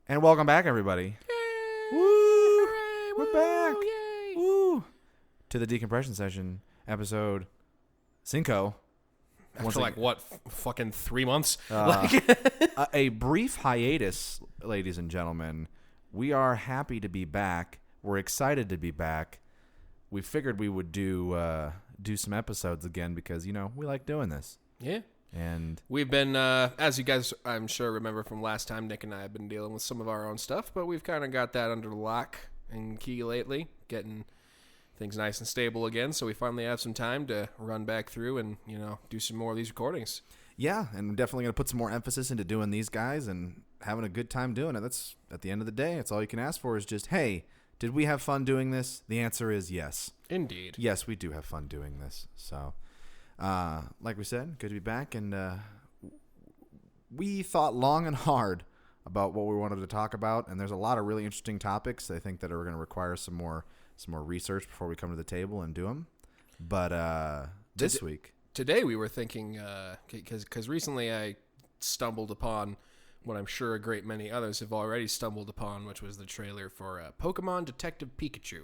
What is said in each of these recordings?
And welcome back, everybody. Yay! Woo! Hooray! We're Woo! back. Yay! Woo! To the decompression session, episode Cinco. After like what, fucking 3 months? A brief hiatus, ladies and gentlemen. We are happy to be back. We're excited to be back. We figured we would do some episodes again because, we like doing this. Yeah. And we've been, as you guys, I'm sure, remember from last time, Nick and I have been dealing with some of our own stuff, but we've kind of got that under lock and key lately, getting things nice and stable again, so we finally have some time to run back through and, do some more of these recordings. yeah, and we're definitely going to put some more emphasis into doing these guys and having a good time doing it. That's, at the end of the day, it's all you can ask for is just, hey, did we have fun doing this? The answer is yes. Indeed. Yes, we do have fun doing this. So, like we said, good to be back. And we thought long and hard about what we wanted to talk about. And there's a lot of really interesting topics, I think, that are going to require some more research before we come to the table and do them. But this week. Today we were thinking, because recently I stumbled upon what I'm sure a great many others have already stumbled upon, which was the trailer for Pokemon Detective Pikachu,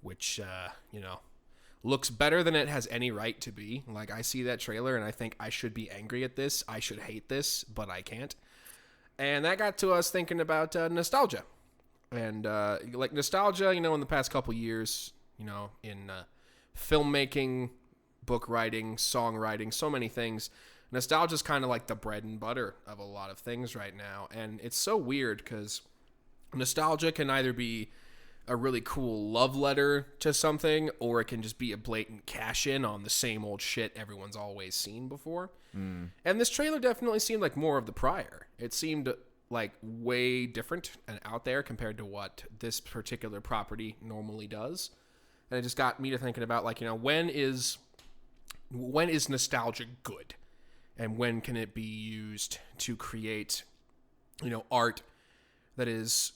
which, looks better than it has any right to be. Like, I see that trailer and I think I should be angry at this, I should hate this, but I can't. And that got to us thinking about nostalgia. And, nostalgia, in the past couple years, in filmmaking, book writing, songwriting, so many things, nostalgia is kind of like the bread and butter of a lot of things right now. And it's so weird because nostalgia can either be a really cool love letter to something, or it can just be a blatant cash in on the same old shit everyone's always seen before. And this trailer definitely seemed like more of the prior. It seemed like way different and out there compared to what this particular property normally does. And it just got me to thinking about, when is nostalgia good? And when can it be used to create, art that is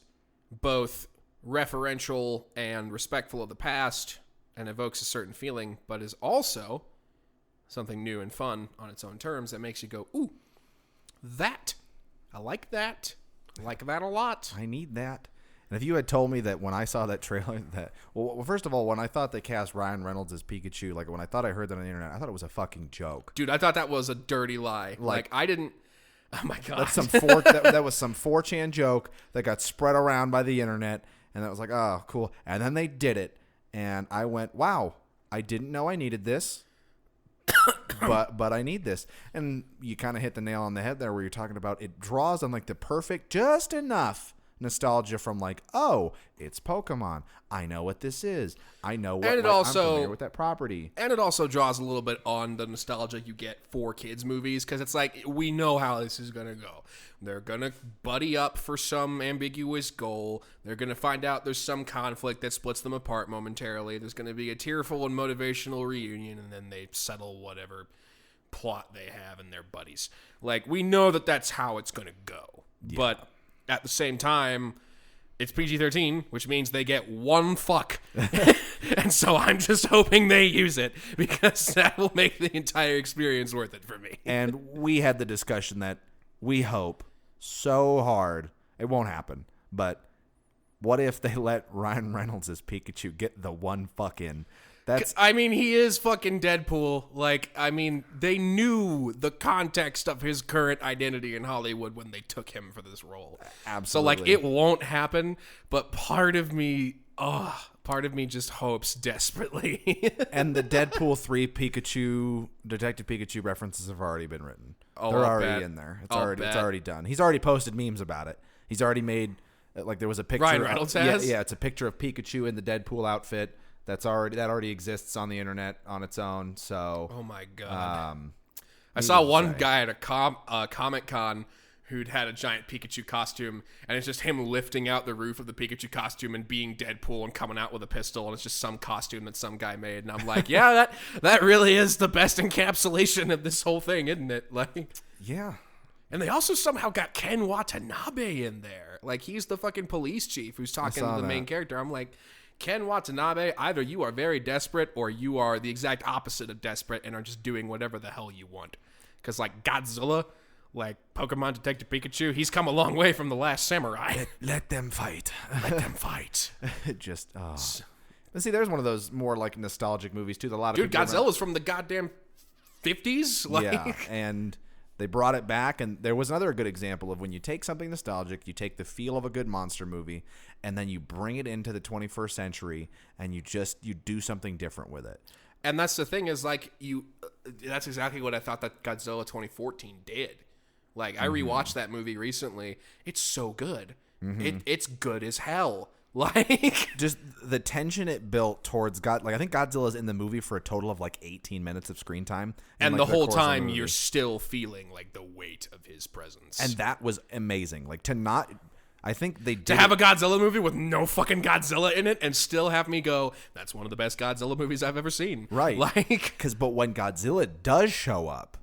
both referential and respectful of the past and evokes a certain feeling, but is also something new and fun on its own terms that makes you go, ooh, that. I like that. I like that a lot. I need that. And if you had told me that when I saw that trailer well, first of all, when I thought they cast Ryan Reynolds as Pikachu, when I thought I heard that on the internet, I thought it was a fucking joke. Dude, I thought that was a dirty lie. I didn't. Oh my God. That's that was some 4chan joke that got spread around by the internet, and that was like, oh, cool. And then they did it, and I went, wow, I didn't know I needed this, but I need this. And you kind of hit the nail on the head there where you're talking about it draws on the perfect, just enough nostalgia from oh, it's Pokemon. I know what this is. I know what, I'm familiar with that property. And it also draws a little bit on the nostalgia you get for kids movies, because it's we know how this is going to go. They're going to buddy up for some ambiguous goal. They're going to find out there's some conflict that splits them apart momentarily. There's going to be a tearful and motivational reunion, and then they settle whatever plot they have and their buddies. We know that that's how it's going to go. Yeah. But at the same time, it's PG-13, which means they get one fuck. And so I'm just hoping they use it, because that will make the entire experience worth it for me. And we had the discussion that we hope so hard. It won't happen. But what if they let Ryan Reynolds as Pikachu get the one fuck in? He is fucking Deadpool. They knew the context of his current identity in Hollywood when they took him for this role. Absolutely. So, it won't happen, but part of me just hopes desperately. And the Deadpool 3 Detective Pikachu references have already been written. Oh, they're already in there. It's already done. He's already posted memes about it. He's already made, there was a picture. Ryan Reynolds has? Yeah, it's a picture of Pikachu in the Deadpool outfit. That already exists on the internet on its own. So, oh my God, I saw one guy at a Comic Con who'd had a giant Pikachu costume, and it's just him lifting out the roof of the Pikachu costume and being Deadpool and coming out with a pistol, and it's just some costume that some guy made, and I'm like, yeah, that really is the best encapsulation of this whole thing, isn't it? Yeah. And they also somehow got Ken Watanabe in there. He's the fucking police chief who's talking to the main character. I'm like, Ken Watanabe, either you are very desperate or you are the exact opposite of desperate and are just doing whatever the hell you want. Because, Godzilla, Like Pokemon Detective Pikachu, he's come a long way from The Last Samurai. Let them fight. Let them fight. Just, But see, there's one of those more like nostalgic movies too. That a lot of Dude, people Godzilla's from the goddamn 50s. yeah, and they brought it back, and there was another good example of when you take something nostalgic, you take the feel of a good monster movie, and then you bring it into the 21st century, and you do something different with it. And that's the thing is, like, that's exactly what I thought that Godzilla 2014 did. Like, I rewatched that movie recently. It's so good. It's good as hell. Like, just the tension it built towards God. Like, I think Godzilla's in the movie for a total of like 18 minutes of screen time, and like, the whole course of the time movie. you're still feeling like the weight of his presence. And that was amazing. Like, I think they did to have a Godzilla movie with no fucking Godzilla in it and still have me go, that's one of the best Godzilla movies I've ever seen. right. Like, but when Godzilla does show up,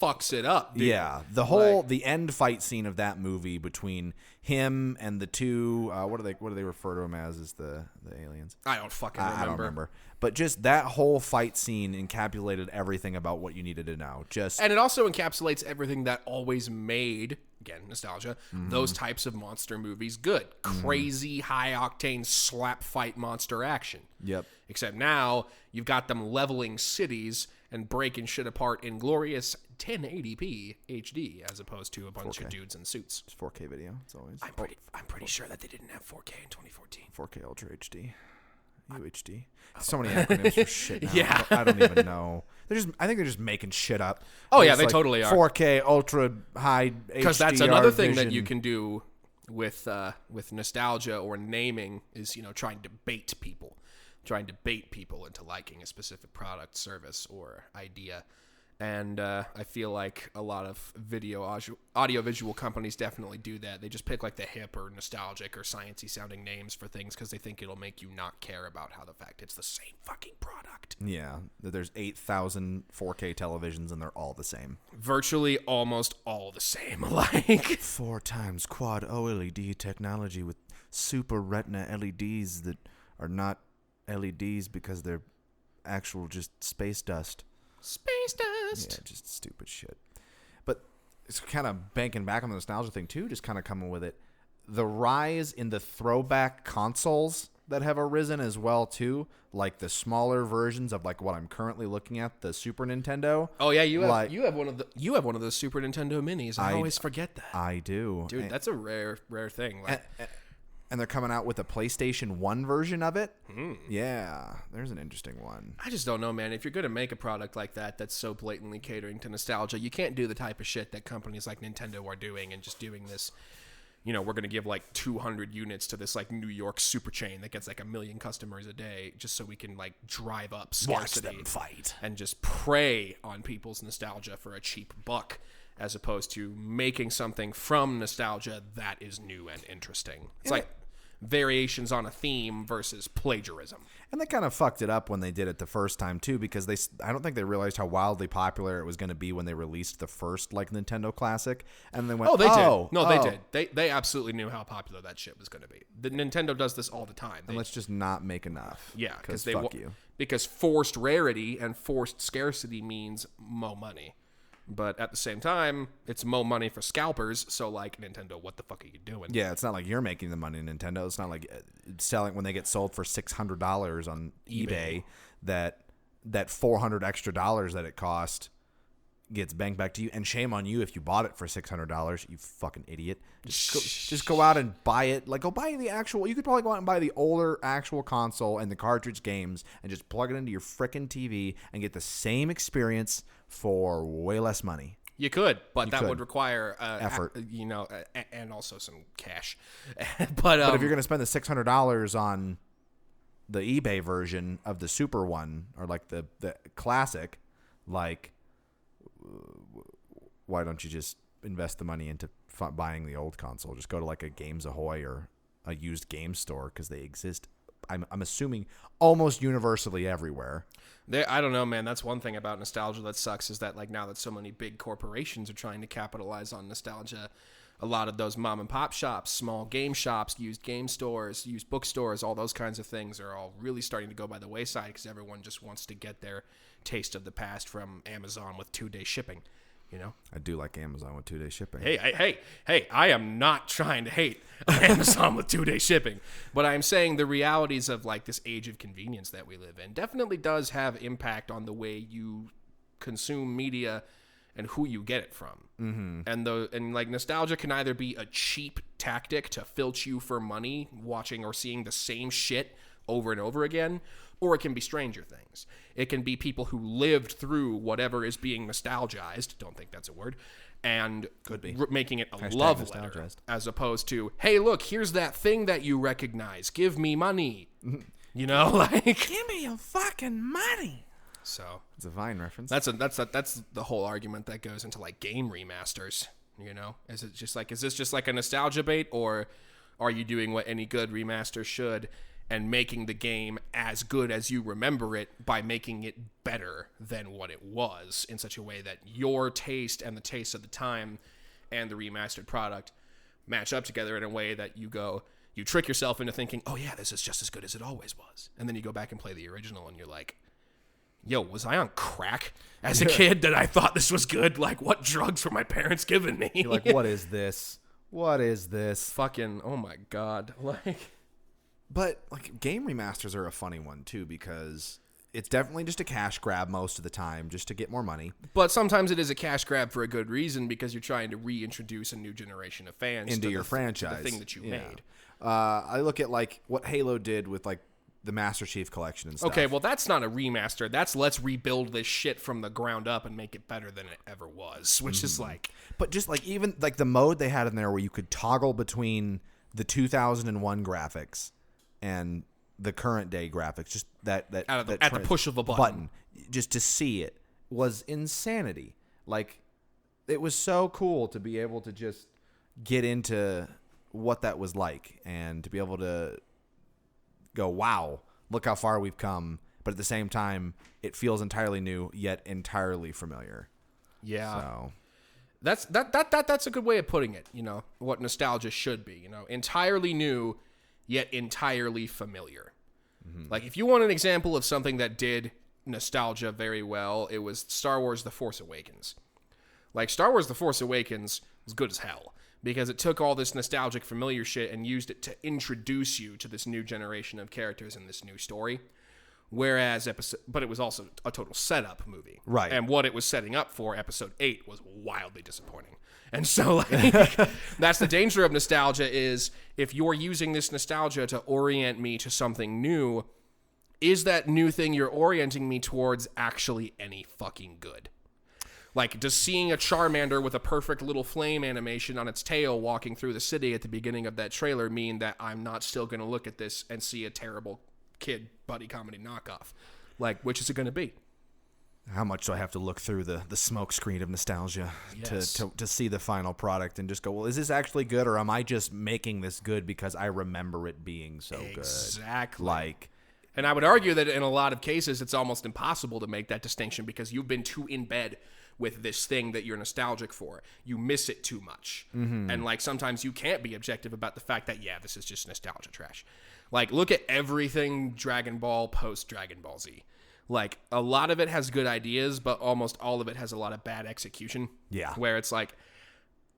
fucks it up, dude. yeah, the end fight scene of that movie between him and the two, what do they refer to him as the aliens? I don't fucking remember. I don't remember. But just that whole fight scene encapsulated everything about what you needed to know. And it also encapsulates everything that always made, again, nostalgia, those types of monster movies good. Crazy, high-octane slap fight monster action. Yep. Except now, you've got them leveling cities and breaking shit apart in glorious 1080p HD as opposed to a bunch 4K. of dudes in suits. It's 4K video. It's always I'm pretty sure that they didn't have 4K in 2014. 4K Ultra HD. UHD. So many acronyms for shit now. Yeah. I don't even know. I think they're just making shit up. Oh, yeah, It's they like totally are. 4K Ultra High HDR Because that's another thing vision. that you can do with nostalgia or naming is, trying to bait people into liking a specific product, service, or idea. And I feel like a lot of audiovisual companies definitely do that. They just pick like the hip or nostalgic or sciencey sounding names for things because they think it'll make you not care about how the fact it's the same fucking product. Yeah, there's 8,000 4K televisions and they're all the same. Virtually almost all the same. Like 4 times quad OLED technology with super retina LEDs that are not LEDs because they're actual just space dust. Space dust. Yeah, just stupid shit. But it's kind of banking back on the nostalgia thing too, just kind of coming with it. The rise in the throwback consoles that have arisen as well too, like the smaller versions of like what I'm currently looking at, the Super Nintendo. Oh yeah, you have one of those Super Nintendo minis. I always forget that. I do. Dude, that's a rare thing. Like, and they're coming out with a PlayStation 1 version of it. Yeah, there's an interesting one. I just don't know, man. If you're going to make a product like that that's so blatantly catering to nostalgia, you can't do the type of shit that companies like Nintendo are doing and just doing this, we're going to give like 200 units to this like New York super chain that gets like 1 million customers a day just so we can like drive up scarcity. Watch them fight. And just prey on people's nostalgia for a cheap buck, as opposed to making something from nostalgia that is new and interesting. It's like variations on a theme versus plagiarism. And they kind of fucked it up when they did it the first time too, because I don't think they realized how wildly popular it was going to be when they released the first like Nintendo Classic, and they went, they did. No, they did. They absolutely knew how popular that shit was going to be. The Nintendo does this all the time. And let's just not make enough. Yeah, because fuck you. Because forced rarity and forced scarcity means mo money. But at the same time, it's mo money for scalpers. So, like, Nintendo, what the fuck are you doing? Yeah, it's not like you're making the money, Nintendo. It's not like selling when they get sold for $600 on eBay that $400 extra that it cost gets banked back to you. And shame on you if you bought it for $600, you fucking idiot. Just go out and buy it. Like, go buy the actual. You could probably go out and buy the older actual console and the cartridge games and just plug it into your frickin' TV and get the same experience for way less money. You could, but that would require effort, and also some cash. But if you're going to spend the $600 on the eBay version of the Super one or like the classic, like, why don't you just invest the money into buying the old console? Just go to like a Games Ahoy or a used game store because they exist. I'm assuming almost universally everywhere. I don't know, man. That's one thing about nostalgia that sucks is that like now that so many big corporations are trying to capitalize on nostalgia, a lot of those mom and pop shops, small game shops, used game stores, used bookstores, all those kinds of things are all really starting to go by the wayside because everyone just wants to get their taste of the past from Amazon with 2-day shipping. You know, I do like Amazon with 2-day shipping. Hey! I am not trying to hate Amazon with 2-day shipping, but I'm saying the realities of like this age of convenience that we live in definitely does have impact on the way you consume media and who you get it from. Mm-hmm. And like nostalgia can either be a cheap tactic to filch you for money, watching or seeing the same shit over and over again, or it can be Stranger Things. It can be people who lived through whatever is being nostalgized, don't think that's a word, and could be making it a Hashtag love letter, as opposed to, hey, look, here's that thing that you recognize. Give me money. You know, like, give me your fucking money. So it's a Vine reference. That's the whole argument that goes into like game remasters. You know, is this just like a nostalgia bait, or are you doing what any good remaster should and making the game as good as you remember it by making it better than what it was in such a way that your taste and the taste of the time and the remastered product match up together in a way that you trick yourself into thinking, oh yeah, this is just as good as it always was, and then you go back and play the original and you're like, yo, was I on crack as a kid that I thought this was good? Like, what drugs were my parents giving me? You're like, what is this? What is this? Fucking, oh my God. Like, but like game remasters are a funny one too, because it's definitely just a cash grab most of the time, just to get more money. But sometimes it is a cash grab for a good reason, because you're trying to reintroduce a new generation of fans into your franchise, the thing that you made. I look at like what Halo did with like the Master Chief Collection and stuff. Okay, well, that's not a remaster. That's let's rebuild this shit from the ground up and make it better than it ever was, which is like... But just like even like the mode they had in there where you could toggle between the 2001 graphics and the current day graphics, just at the push of a button, just to see it was insanity. Like, it was so cool to be able to just get into what that was like and to be able to go, wow, look how far we've come. But at the same time, it feels entirely new yet entirely familiar. Yeah. So that's a good way of putting it, you know, what nostalgia should be, you know, entirely new yet entirely familiar. Mm-hmm. Like, if you want an example of something that did nostalgia very well, it was Star Wars The Force Awakens. Like, Star Wars The Force Awakens was good as hell, because it took all this nostalgic familiar shit and used it to introduce you to this new generation of characters in this new story. Whereas but it was also a total setup movie. Right. And what it was setting up for, episode 8, was wildly disappointing. And so, like, that's the danger of nostalgia, is if you're using this nostalgia to orient me to something new, is that new thing you're orienting me towards actually any fucking good? Like, does seeing a Charmander with a perfect little flame animation on its tail walking through the city at the beginning of that trailer mean that I'm not still going to look at this and see a terrible kid buddy comedy knockoff? Like, which is it going to be? How much do I have to look through the smoke screen of nostalgia to see the final product and just go, well, is this actually good, or am I just making this good because I remember it being so good? Exactly. Like, and I would argue that in a lot of cases it's almost impossible to make that distinction, because you've been too in bed with this thing that you're nostalgic for. You miss it too much. Mm-hmm. And like, sometimes you can't be objective about the fact that, yeah, this is just nostalgia trash. Like, look at everything Dragon Ball post Dragon Ball Z. Like, a lot of it has good ideas, but almost all of it has a lot of bad execution. Yeah. Where it's like,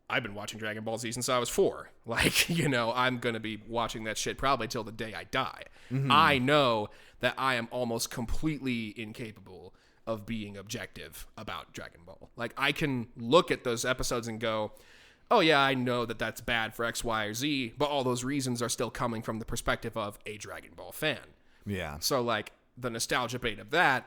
I've been watching Dragon Ball Z since I was 4. Like, you know, I'm going to be watching that shit probably till the day I die. Mm-hmm. I know that I am almost completely incapable of being objective about Dragon Ball. Like, I can look at those episodes and go, oh yeah, I know that that's bad for X, Y, or Z, but all those reasons are still coming from the perspective of a Dragon Ball fan. Yeah. So, like, the nostalgia bait of that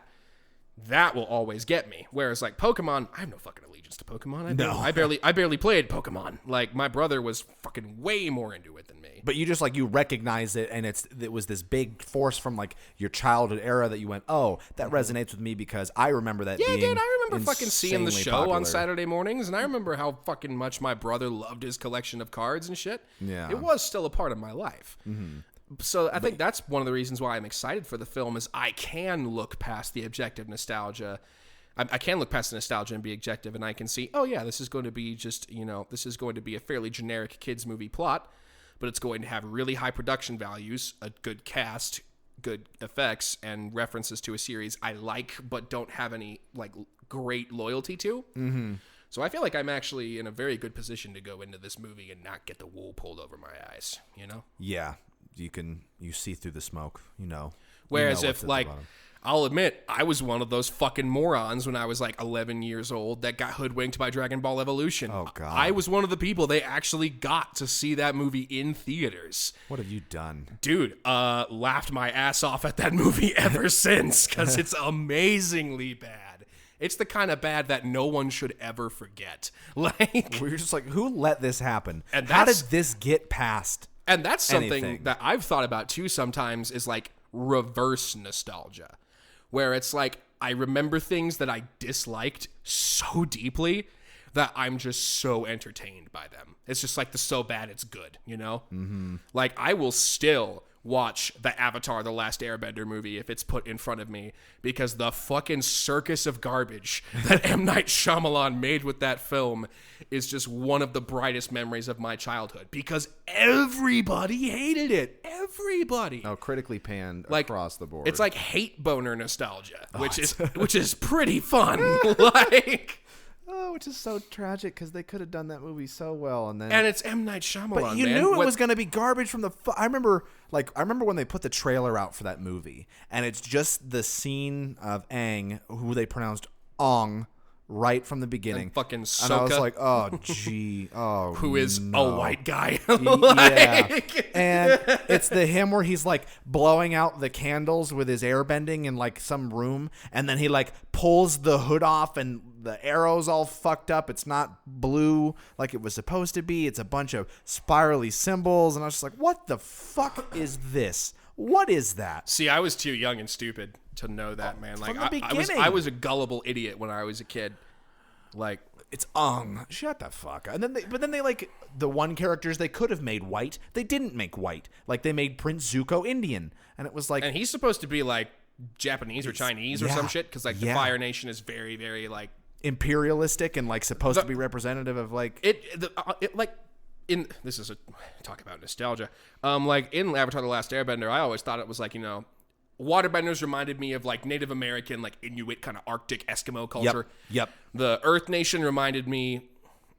will always get me. Whereas, like, Pokemon, I have no fucking allegiance to Pokemon. I barely played Pokemon. Like, my brother was fucking way more into it than me. But you just, like, you recognize it, and it was this big force from, like, your childhood era that you went, oh, that resonates with me because I remember that being dude, I remember fucking seeing the show popular on Saturday mornings, and I remember how fucking much my brother loved his collection of cards and shit. Yeah. It was still a part of my life. Mm-hmm. So I think that's one of the reasons why I'm excited for the film, is I can look past the objective nostalgia. I can look past the nostalgia and be objective, and I can see, oh yeah, this is going to be just, you know, this is going to be a fairly generic kids movie plot, but it's going to have really high production values, a good cast, good effects, and references to a series I like but don't have any, like, great loyalty to. Mm-hmm. So I feel like I'm actually in a very good position to go into this movie and not get the wool pulled over my eyes, you know? Yeah. You see through the smoke, you know. Whereas You know what's if, at the like, bottom. I'll admit, I was one of those fucking morons when I was like 11 years old that got hoodwinked by Dragon Ball Evolution. Oh, God. I was one of the people they actually got to see that movie in theaters. What have you done? Dude, laughed my ass off at that movie ever since because it's amazingly bad. It's the kind of bad that no one should ever forget. Like, We're just like, who let this happen? And how did that's- this get past? and that's something anything. that I've thought about too sometimes is like reverse nostalgia, where it's like I remember things that I disliked so deeply that I'm just so entertained by them. It's just like the so bad it's good, you know? Mm-hmm. Like I will still watch the Avatar The Last Airbender movie if it's put in front of me because the fucking circus of garbage that M. Night Shyamalan made with that film is just one of the brightest memories of my childhood because everybody hated it. Everybody. Oh, critically panned Like, across the board. It's like hate boner nostalgia, which is pretty fun. Like, which is so tragic because they could have done that movie so well, and it's M. Night Shyamalan. But you man. knew it What- was going to be garbage from the. I remember when they put the trailer out for that movie, and it's just the scene of Aang, who they pronounced Ong, right from the beginning. And fucking And I was Sokka. like, oh gee, oh, who is no. a white guy. Yeah, Like- and it's the him where he's like blowing out the candles with his airbending in like some room, and then he like pulls the hood off, and the arrow's all fucked up. It's not blue like it was supposed to be. It's a bunch of spirally symbols, and I was just like, what the fuck is this? What is that? See, I was too young and stupid to know that, man. Like, from the beginning. I was a gullible idiot when I was a kid. Like, It's shut the fuck up. And then they like the one characters they could have made white, they didn't make white. Like they made Prince Zuko Indian, and it was like, and he's supposed to be like Japanese or Chinese or some yeah, shit because like the yeah. Fire Nation is very, very like imperialistic and like supposed to be representative of like this is a talk about nostalgia. Like in Avatar: The Last Airbender, I always thought it was like, you know, waterbenders reminded me of like Native American, like Inuit kind of Arctic Eskimo culture. Yep. The Earth Nation reminded me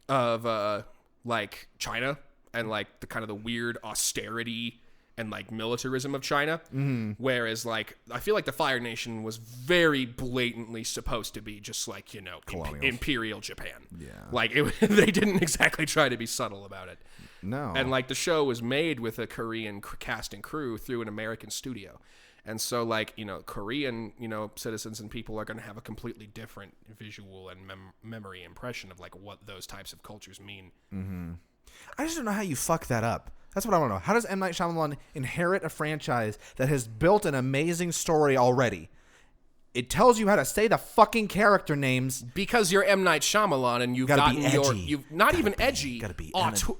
of like China and like the kind of the weird austerity and like militarism of China. Mm-hmm. Whereas like I feel like the Fire Nation was very blatantly supposed to be just like, you know, Imperial Japan. Yeah. Like they didn't exactly try to be subtle about it. No. And like the show was made with a Korean cast and crew through an American studio. And so like, you know, Korean, you know, citizens and people are going to have a completely different visual and memory impression of like what those types of cultures mean. Mm-hmm. I just don't know how you fuck that up. That's what I want to know. How does M. Night Shyamalan inherit a franchise that has built an amazing story already? It tells you how to say the fucking character names. Because you're M. Night Shyamalan and you've Gotta be gotten edgy. you've not Gotta even be- edgy, gotta be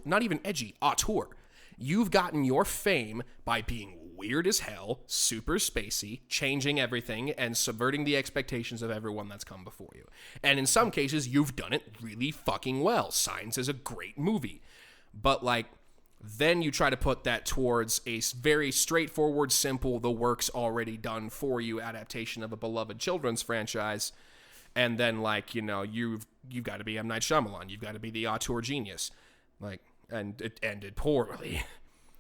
not even edgy, auteur. You've gotten your fame by being weird as hell, super spacey, changing everything, and subverting the expectations of everyone that's come before you. And in some cases, you've done it really fucking well. Signs is a great movie. But like, then you try to put that towards a very straightforward, simple, the work's already done for you adaptation of a beloved children's franchise. And then like, you know, you've got to be M. Night Shyamalan. You've got to be the auteur genius. Like, and it ended poorly.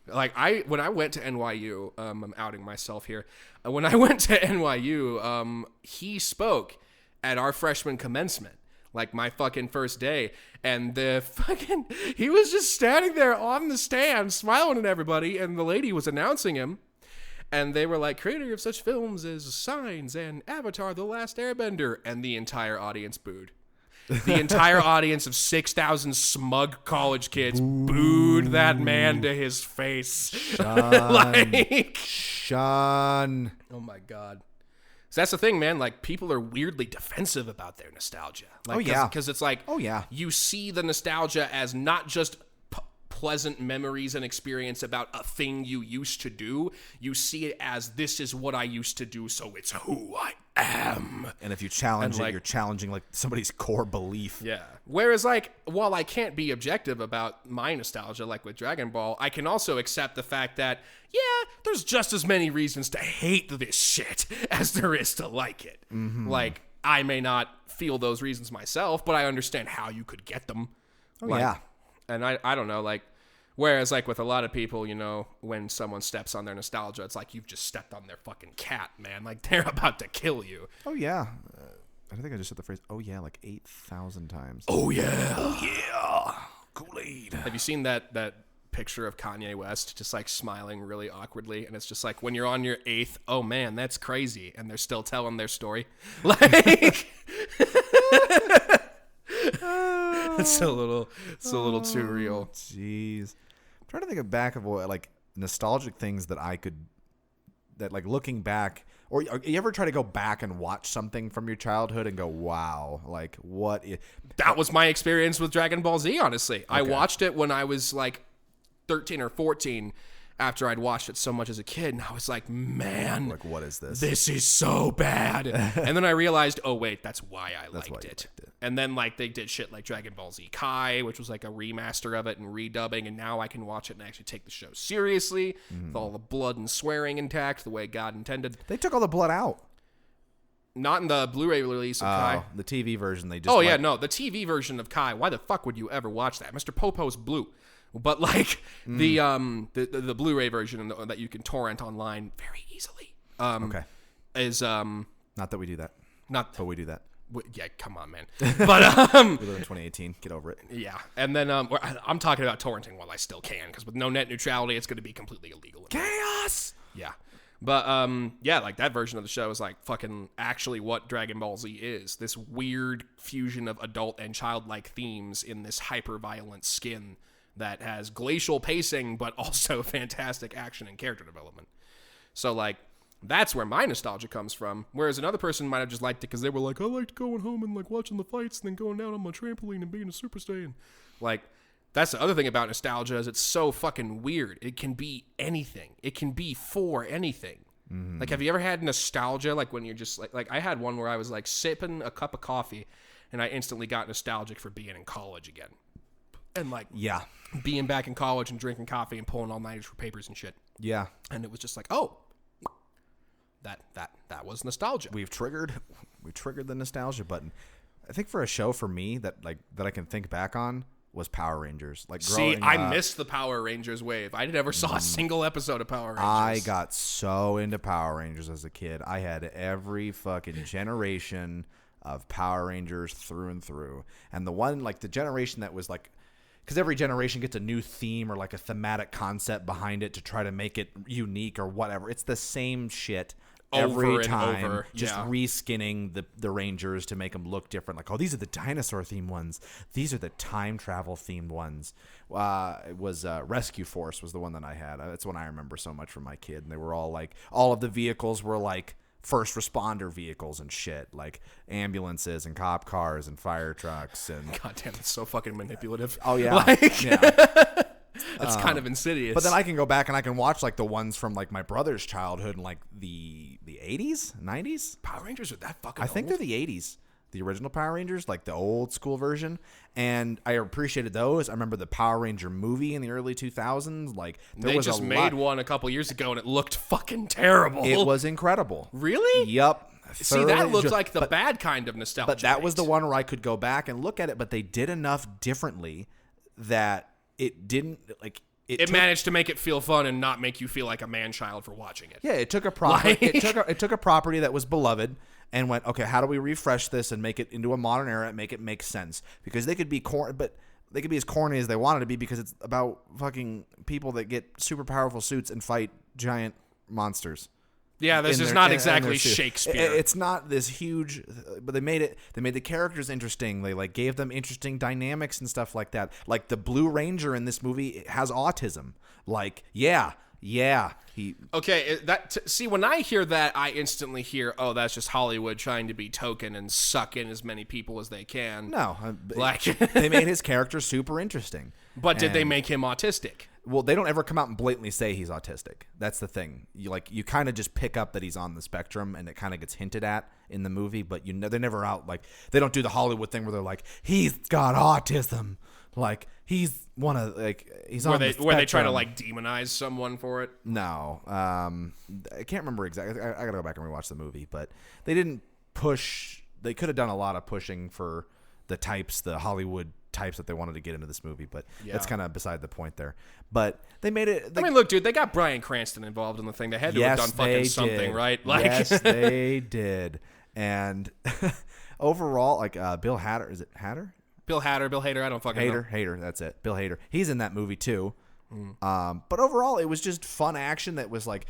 Like when I went to NYU, I'm outing myself here. When I went to NYU, he spoke at our freshman commencement, like my fucking first day, and he was just standing there on the stand, smiling at everybody, and the lady was announcing him, and they were like, creator of such films as Signs and Avatar: The Last Airbender, and the entire audience booed. The entire audience of 6,000 smug college kids booed that man to his face. Sean. Oh my God. So that's the thing, man. Like, people are weirdly defensive about their nostalgia. Like, because it's like, you see the nostalgia as not just pleasant memories and experience about a thing you used to do. You see it as, this is what I used to do, so it's who I am. And if you challenge it, you're challenging like somebody's core belief. Yeah. Whereas like, while I can't be objective about my nostalgia, like with Dragon Ball, I can also accept the fact that, yeah, there's just as many reasons to hate this shit as there is to like it. Mm-hmm. Like, I may not feel those reasons myself, but I understand how you could get them. Yeah. And I don't know, like, whereas, like, with a lot of people, you know, when someone steps on their nostalgia, it's like you've just stepped on their fucking cat, man. Like, they're about to kill you. Oh, yeah. I think I just said the phrase, oh, yeah, like 8,000 times. Oh, yeah. Oh, yeah. Kool-Aid. Have you seen that picture of Kanye West just, like, smiling really awkwardly? And it's just like, when you're on your 8th, oh, man, that's crazy. And they're still telling their story. Like... It's a little too real. Jeez. I'm trying to think of back of what, like, nostalgic things that like, looking back, or you ever try to go back and watch something from your childhood and go, wow, like, what? That was my experience with Dragon Ball Z, honestly. Okay. I watched it when I was, like, 13 or 14 after I'd watched it so much as a kid, and I was like, man, like, what is this? This is so bad. And then I realized, oh, wait, that's why I liked it. And then, like, they did shit like Dragon Ball Z Kai, which was like a remaster of it and redubbing, and now I can watch it and actually take the show seriously, with all the blood and swearing intact, the way God intended. They took all the blood out. Not in the Blu-ray release of Kai. The TV version, they just... Oh, yeah, no, the TV version of Kai, why the fuck would you ever watch that? Mr. Popo's blue. But, like, the Blu-ray version that you can torrent online very easily is... Not that we do that. But we do that. Yeah, come on, man. But we live in 2018. Get over it. Yeah, and then I'm talking about torrenting while I still can, because with no net neutrality, it's going to be completely illegal. Chaos! Yeah. But, yeah, like, that version of the show is, like, fucking actually what Dragon Ball Z is. This weird fusion of adult and childlike themes in this hyper-violent skin that has glacial pacing, but also fantastic action and character development. So, like, that's where my nostalgia comes from. Whereas another person might have just liked it because they were like, I liked going home and, like, watching the fights and then going down on my trampoline and being a Super Saiyan. Like, that's the other thing about nostalgia is it's so fucking weird. It can be anything. It can be for anything. Mm-hmm. Like, have you ever had nostalgia? Like, when you're just, like I had one where I was, like, sipping a cup of coffee and I instantly got nostalgic for being in college again. And, like, yeah, being back in college and drinking coffee and pulling all-nighters for papers and shit. Yeah. And it was just like, oh, that was nostalgia. We triggered the nostalgia button. I think for a show for me that I can think back on was Power Rangers. Like, I missed the Power Rangers wave. I never saw a single episode of Power Rangers. I got so into Power Rangers as a kid. I had every fucking generation of Power Rangers through and through. And the one, like, the generation that was like, because every generation gets a new theme or like a thematic concept behind it to try to make it unique or whatever. It's the same shit every time, just reskinning the Rangers to make them look different. Like, oh, these are the dinosaur themed ones. These are the time travel themed ones. It was Rescue Force was the one that I had. That's one I remember so much from my kid. And they were all like, all of the vehicles were like first responder vehicles and shit, like ambulances and cop cars and fire trucks. And goddamn, it's so fucking manipulative. Oh yeah, like, yeah. That's kind of insidious. But then I can go back and I can watch like the ones from like my brother's childhood in like the 80s, 90s. Power Rangers are that fucking I think they're the 80s. The original Power Rangers, like the old school version. And I appreciated those. I remember the Power Ranger movie in the early 2000s. Like, they just made one a couple years ago and it looked fucking terrible. It was incredible. Really? Yep. See, that looked like the bad kind of nostalgia. But that was the one where I could go back and look at it, but they did enough differently that it didn't, like, it managed to make it feel fun and not make you feel like a man-child for watching it. Yeah, it took a property. It took a property that was beloved and went, okay, how do we refresh this and make it into a modern era and make it make sense? Because they could be but they could be as corny as they wanted to be because it's about fucking people that get super powerful suits and fight giant monsters. Yeah, this is not exactly Shakespeare. It's not this huge, but they made the characters interesting. They like gave them interesting dynamics and stuff like that. Like the Blue Ranger in this movie has autism. Like, yeah. Okay, see, when I hear that, I instantly hear, oh, that's just Hollywood trying to be token and suck in as many people as they can. No, like they made his character super interesting. But did they make him autistic? Well, they don't ever come out and blatantly say he's autistic. That's the thing. You kind of just pick up that he's on the spectrum, and it kind of gets hinted at in the movie. But they're never out like they don't do the Hollywood thing where they're like, he's got autism, like he's one of he's on the spectrum. Where they try to like demonize someone for it. No, I can't remember exactly. I gotta go back and rewatch the movie, but they didn't push they could have done a lot of pushing for the Hollywood types that they wanted to get into this movie, but that's kind of beside the point there. But they made it. I mean, look, dude, they got Bryan Cranston involved in the thing. They had to have done fucking something, right? Like, yes, they did. And overall, like Bill Hader, is it Hader? Bill Hader, I don't fucking know. Hader, that's it. Bill Hader. He's in that movie too. But overall, it was just fun action that was like,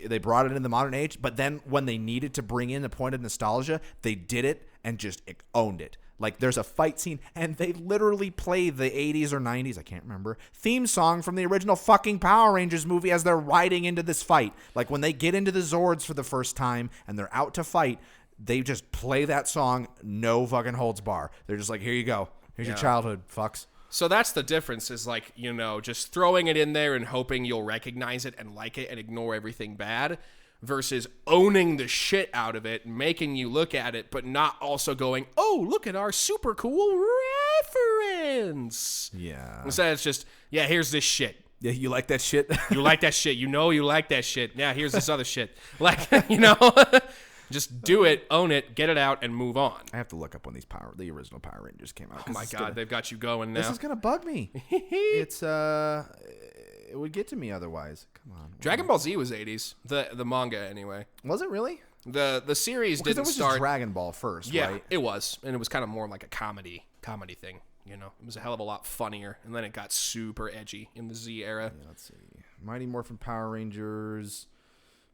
they brought it in the modern age, but then when they needed to bring in a point of nostalgia, they did it and just owned it. Like, there's a fight scene, and they literally play the 80s or 90s, I can't remember, theme song from the original fucking Power Rangers movie as they're riding into this fight. Like, when they get into the Zords for the first time and they're out to fight, they just play that song, no fucking holds bar. They're just like, here you go. Here's your childhood, fucks. So that's the difference, is like, you know, just throwing it in there and hoping you'll recognize it and like it and ignore everything bad, versus owning the shit out of it, making you look at it, but not also going, oh, look at our super cool reference. Yeah. Instead, it's just, yeah, here's this shit. Yeah, you like that shit? You like that shit. You know you like that shit. Yeah, here's this other shit. Like, you know, just do it, own it, get it out, and move on. I have to look up when the original Power Rangers came out. Oh my God, they've got you going now. This is gonna bug me. It would get to me otherwise. Come on. Dragon Ball Z was 80s. The manga, anyway. Was it really? The series didn't it was start. Just Dragon Ball first, yeah, right? It was, and it was kind of more like a comedy thing. You know, it was a hell of a lot funnier, and then it got super edgy in the Z era. Yeah, let's see. Mighty Morphin Power Rangers.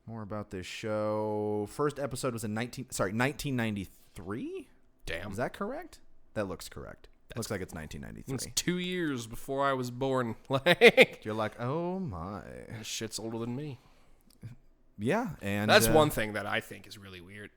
More about this show. First episode was in 1993. Damn, is that correct? That looks correct. Looks like it's 1993. It's 2 years before I was born. Like, you're like, oh my, this shit's older than me. Yeah, and that's one thing that I think is really weird.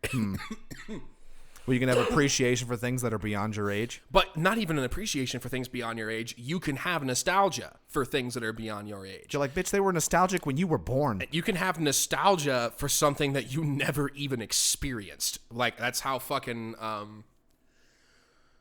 Well, you can have appreciation for things that are beyond your age. But not even an appreciation for things beyond your age. You can have nostalgia for things that are beyond your age. You're like, bitch, they were nostalgic when you were born. You can have nostalgia for something that you never even experienced. Like, that's how fucking,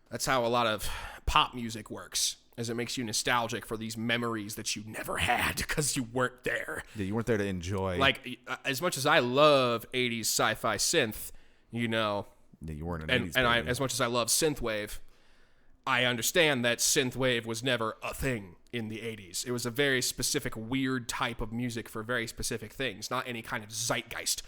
that's how a lot of pop music works. As it makes you nostalgic for these memories that you never had because you weren't there. Yeah, you weren't there to enjoy. Like, as much as I love 80s sci-fi synth, you know... Yeah, you weren't an 80s and as much as I love synthwave, I understand that synthwave was never a thing in the 80s. It was a very specific, weird type of music for very specific things, not any kind of zeitgeist.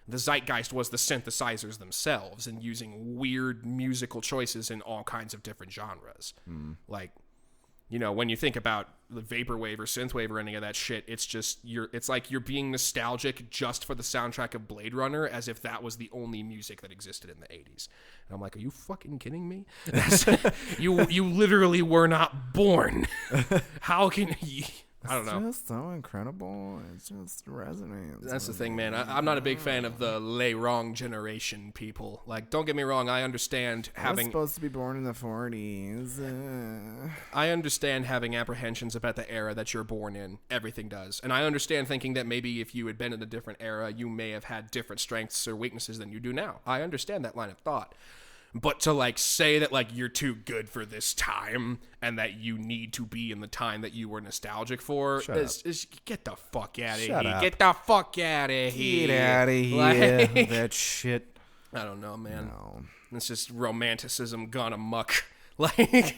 The zeitgeist was the synthesizers themselves and using weird musical choices in all kinds of different genres. Like, you know, when you think about the vaporwave or synthwave or any of that shit, it's just it's like you're being nostalgic just for the soundtrack of Blade Runner, as if that was the only music that existed in the 80s. And I'm like, are you fucking kidding me? You literally were not born. How can you? I don't know. It's just so incredible. It's just resonates. That's the thing, man. I'm not a big fan of the lay wrong generation people. Like, don't get me wrong. I understand having... I was supposed to be born in the 40s. I understand having apprehensions about the era that you're born in. Everything does. And I understand thinking that maybe if you had been in a different era, you may have had different strengths or weaknesses than you do now. I understand that line of thought. But to, like, say that, like, you're too good for this time and that you need to be in the time that you were nostalgic for is get the fuck out of here. Get the fuck out of here. Get out of here. Like, that shit. I don't know, man. No. It's just romanticism gone amok. Like,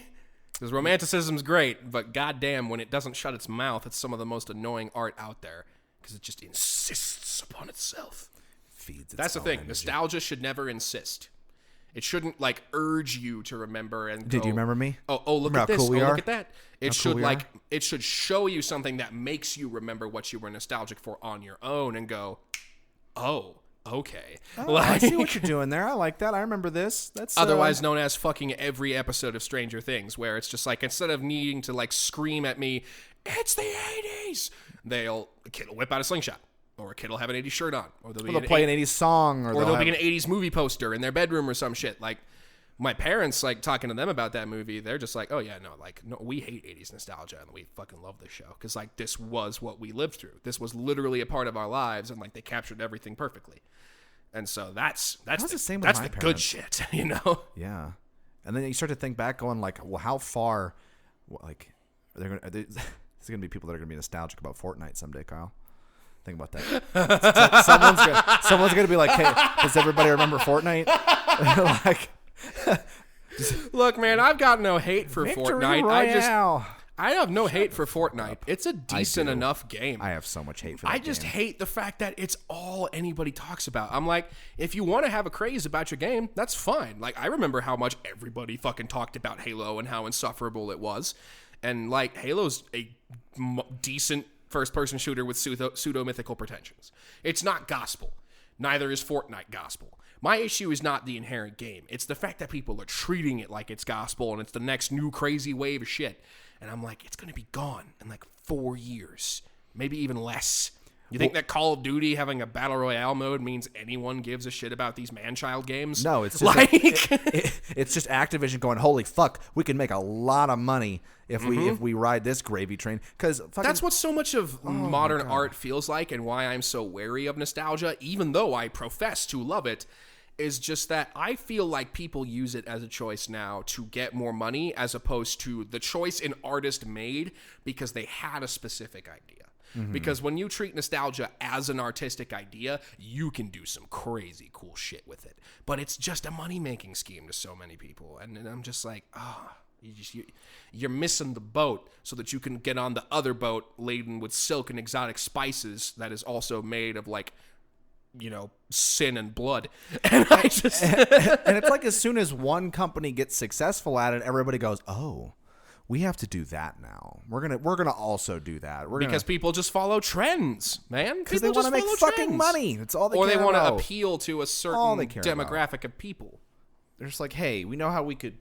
because romanticism's great, but goddamn, when it doesn't shut its mouth, it's some of the most annoying art out there because it just insists upon itself. Feeds That's the thing. Energy. Nostalgia should never insist. It shouldn't, like, urge you to remember and Did you remember me? Oh, look at this. Cool look at that. It should cool it should show you something that makes you remember what you were nostalgic for on your own and go, oh, okay. Oh, I see what you're doing there. I like that. I remember this. That's otherwise known as fucking every episode of Stranger Things, where it's just like, instead of needing to, like, scream at me, it's the 80s, a kid will whip out a slingshot. Or a kid will have an 80s shirt on. Or they'll play an 80s song. Or there'll be an 80s movie poster in their bedroom or some shit. Like, my parents, like, talking to them about that movie, they're just like, oh, yeah, no, we hate 80s nostalgia, and we fucking love this show. Because, like, this was what we lived through. This was literally a part of our lives, and, like, they captured everything perfectly. And so that's the same with that's my the parents. good shit, you know? Yeah. And then you start to think back going, like, well, how far, like, there's going to be people that are going to be nostalgic about Fortnite someday, Kyle. Think about that. Someone's gonna be like, "Hey, does everybody remember Fortnite?" Like, look, man, I've got no hate for Victory Fortnite. Royale. I have no hate for Fortnite. It's a decent enough game. I have so much hate for that I just game. hate the fact that it's all anybody talks about. I'm like, if you want to have a craze about your game, that's fine. Like, I remember how much everybody fucking talked about Halo and how insufferable it was. And, like, Halo's a decent first-person shooter with pseudo-mythical pretensions. It's not gospel. Neither is Fortnite gospel. My issue is not the inherent game. It's the fact that people are treating it like it's gospel and it's the next new crazy wave of shit. And I'm like, it's going to be gone in like 4 years, maybe even less. You think that Call of Duty having a Battle Royale mode means anyone gives a shit about these man-child games? No, it's just like it's just Activision going, holy fuck, we can make a lot of money if we ride this gravy train. Because that's what so much of modern art feels like, and why I'm so wary of nostalgia, even though I profess to love it. Is just that I feel like people use it as a choice now to get more money as opposed to the choice an artist made because they had a specific idea. Mm-hmm. Because when you treat nostalgia as an artistic idea, you can do some crazy cool shit with it. But it's just a money-making scheme to so many people. And I'm just like, you're missing the boat so that you can get on the other boat laden with silk and exotic spices that is also made of, like, you know, sin and blood. And I just and it's like as soon as one company gets successful at it, everybody goes, "Oh, we have to do that now. We're gonna also do that." Because people just follow trends, man. Because they want to make fucking money. That's all they care about. Or they want to appeal to a certain demographic of people. They're just like, "Hey, we know how we could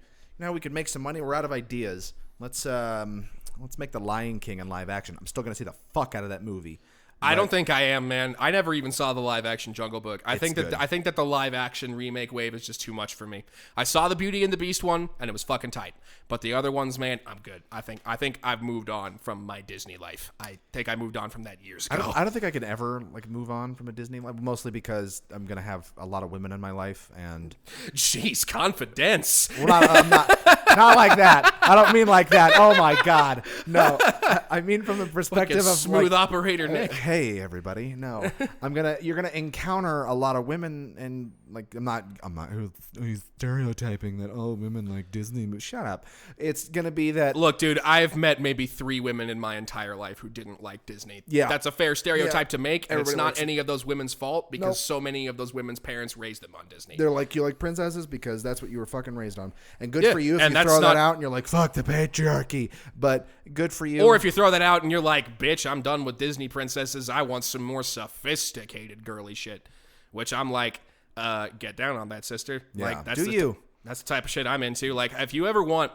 make some money. We're out of ideas. Let's make the Lion King in live action." I'm still gonna see the fuck out of that movie. I don't think I am, man. I never even saw the live-action Jungle Book. I think that the live-action remake wave is just too much for me. I saw the Beauty and the Beast one, and it was fucking tight. But the other ones, man, I'm good. I think I've moved on from my Disney life. I think I moved on from that years ago. I don't think I could ever move on from a Disney life, mostly because I'm gonna have a lot of women in my life, and jeez, confidence. Well, I'm not like that. I don't mean like that. Oh my god, no. I mean from the perspective of smooth operator Nick. Hey everybody, no. You're gonna encounter a lot of women, and like I'm not who's stereotyping that women like Disney movies. Shut up. It's gonna be that. Look, dude, I've met maybe 3 women in my entire life who didn't like Disney. Yeah, that's a fair stereotype to make, and everybody it's not any of those women's fault because so many of those women's parents raised them on Disney. They're like, you like princesses because that's what you were fucking raised on, and good for you if you throw that out and you're like, fuck the patriarchy. But good for you. Or if you throw that out and you're like, bitch, I'm done with Disney princesses. I want some more sophisticated girly shit. Which I'm like, get down on that, sister. Yeah, like, that's that's the type of shit I'm into. Like, if you ever want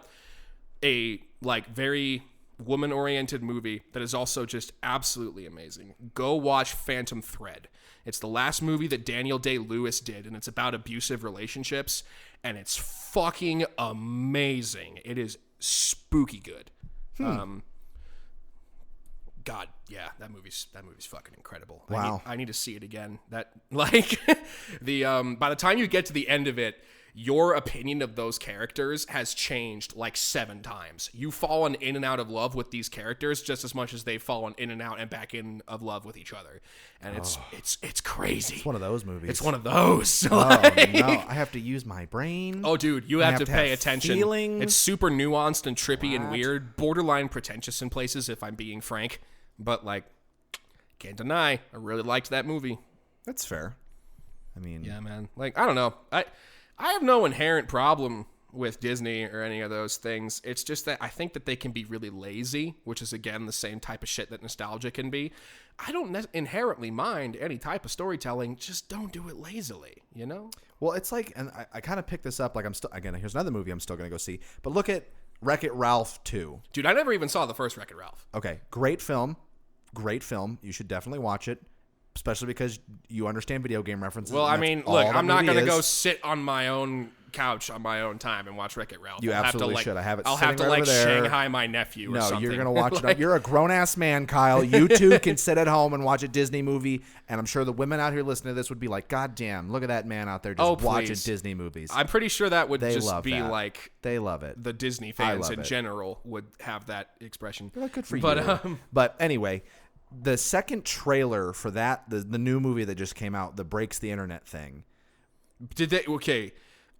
a like very woman-oriented movie that is also just absolutely amazing, go watch Phantom Thread. It's the last movie that Daniel Day-Lewis did, and it's about abusive relationships, and it's fucking amazing. It is spooky good. God, yeah, that movie's fucking incredible. Wow. I need to see it again. That like the by the time you get to the end of it, your opinion of those characters has changed like 7 times. You've fallen in and out of love with these characters just as much as they've fallen in and out and back in of love with each other. And it's crazy. It's one of those movies. It's one of those. No, I have to use my brain. Oh, dude, you have to pay attention. Feelings. It's super nuanced and trippy and weird, borderline pretentious in places, if I'm being frank. But, like, can't deny, I really liked that movie. That's fair. I mean... Yeah, man. Like, I don't know. I have no inherent problem with Disney or any of those things. It's just that I think that they can be really lazy, which is, again, the same type of shit that nostalgia can be. I don't inherently mind any type of storytelling. Just don't do it lazily, you know? Well, it's like... And I kind of picked this up. Like, I'm still... Again, here's another movie I'm still going to go see. But look at Wreck-It Ralph 2. Dude, I never even saw the first Wreck-It Ralph. Okay, great film. Great film. You should definitely watch it, especially because you understand video game references. Well, I mean, look, I'm not going to go sit on my own couch on my own time and watch Wreck-It Ralph. You absolutely should. I have it I'll have to, right like, over there. Shanghai my nephew or something. No, you're going to watch it. You're a grown-ass man, Kyle. You too can sit at home and watch a Disney movie, and I'm sure the women out here listening to this would be like, God damn, look at that man out there just watching Disney movies. I'm pretty sure that would They just love be that. like... They love it. The Disney fans in general would have that expression. They're like, good for you. But anyway... the second trailer for that, the new movie that just came out, the breaks the internet thing. Did they?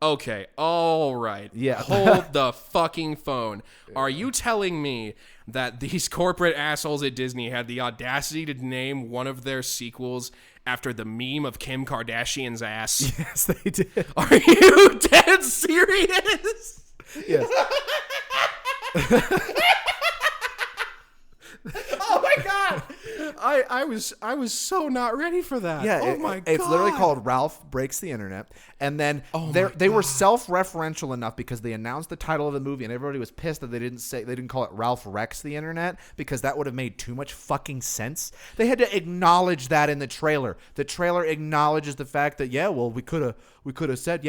Okay. All right. Yeah. Hold the fucking phone. Are you telling me that these corporate assholes at Disney had the audacity to name one of their sequels after the meme of Kim Kardashian's ass? Yes, they did. Are you dead serious? Yes. Oh my god! I was so not ready for that. Yeah, oh my god! It's literally called Ralph Breaks the Internet, and then they were self-referential enough because they announced the title of the movie, and everybody was pissed that they didn't call it Ralph Wrecks the Internet because that would have made too much fucking sense. They had to acknowledge that in the trailer. The trailer acknowledges the fact that we could have said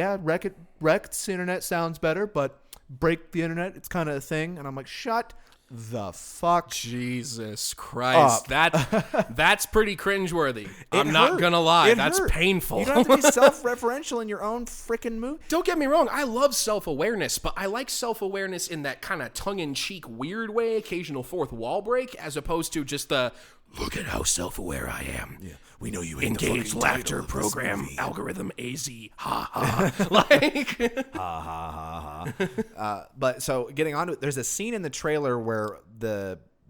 Wrecks the Internet sounds better, but break the internet, it's kind of a thing, and I'm like, shut the fuck Jesus Christ. That's pretty cringeworthy. I'm not gonna lie. That's painful. You don't have to be self-referential in your own freaking movie. Don't get me wrong. I love self-awareness, but I like self-awareness in that kind of tongue-in-cheek weird way, occasional fourth wall break, as opposed to just the look at how self-aware I am. Yeah. We know you engage laughter program algorithm AZ. Ha ha. Like ha ha ha ha. But so getting on to it, there's a scene in the trailer where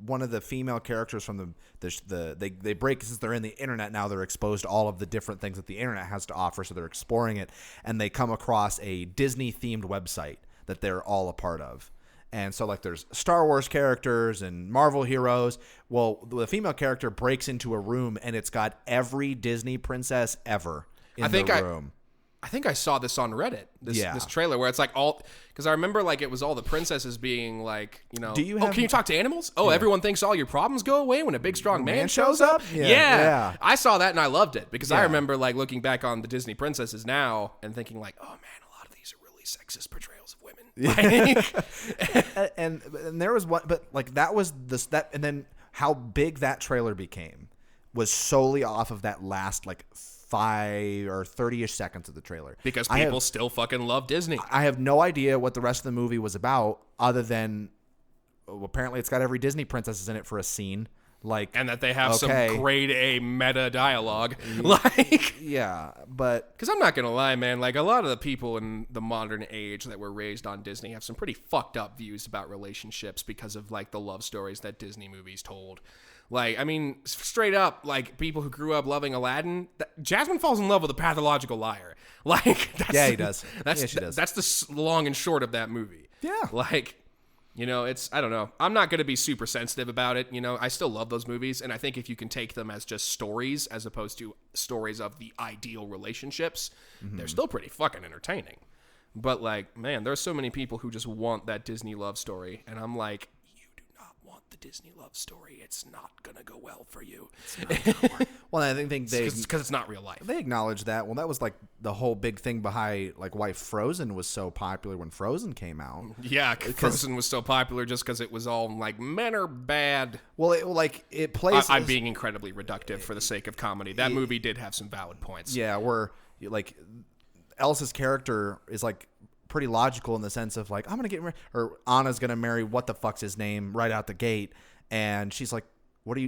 one of the female characters from they break, since they're in the internet now, they're exposed to all of the different things that the internet has to offer, so they're exploring it, and they come across a Disney themed website that they're all a part of. And so, like, there's Star Wars characters and Marvel heroes. Well, the female character breaks into a room, and it's got every Disney princess ever in the room. I think I saw this on Reddit, this trailer, where it's like because I remember, like, it was all the princesses being like, can you talk to animals? Oh, everyone thinks all your problems go away when a big, strong man shows up? Yeah. I saw that, and I loved it, because I remember, like, looking back on the Disney princesses now and thinking, like, oh, man, a lot of these are really sexist portrayals of women. and there was one, but like that was and then how big that trailer became was solely off of that last like 5 or 30-ish seconds of the trailer, because people still fucking love Disney. I have no idea what the rest of the movie was about, other than apparently it's got every Disney princess in it for a scene. Like, and that they have some grade A meta dialogue. But because I'm not gonna lie, man, like a lot of the people in the modern age that were raised on Disney have some pretty fucked up views about relationships because of like the love stories that Disney movies told. Like, I mean, straight up, like people who grew up loving Aladdin, Jasmine falls in love with a pathological liar. Like, he does. She does. That's the long and short of that movie. Yeah, like. I don't know. I'm not going to be super sensitive about it. I still love those movies. And I think if you can take them as just stories as opposed to stories of the ideal relationships, they're still pretty fucking entertaining. But like, man, there's so many people who just want that Disney love story. And I'm like, you do not want the Disney love story. It's not going to go well for you. Well, I think because it's not real life. They acknowledge that. Well, that was like the whole big thing behind like why Frozen was so popular when Frozen came out. Yeah, Frozen was so popular just because it was all like men are bad. Well, it plays. I'm being incredibly reductive for the sake of comedy. That movie did have some valid points. Yeah, where like Elsa's character is like pretty logical in the sense of like, I'm gonna get married, or Anna's gonna marry what the fuck's his name right out the gate, and she's like, What are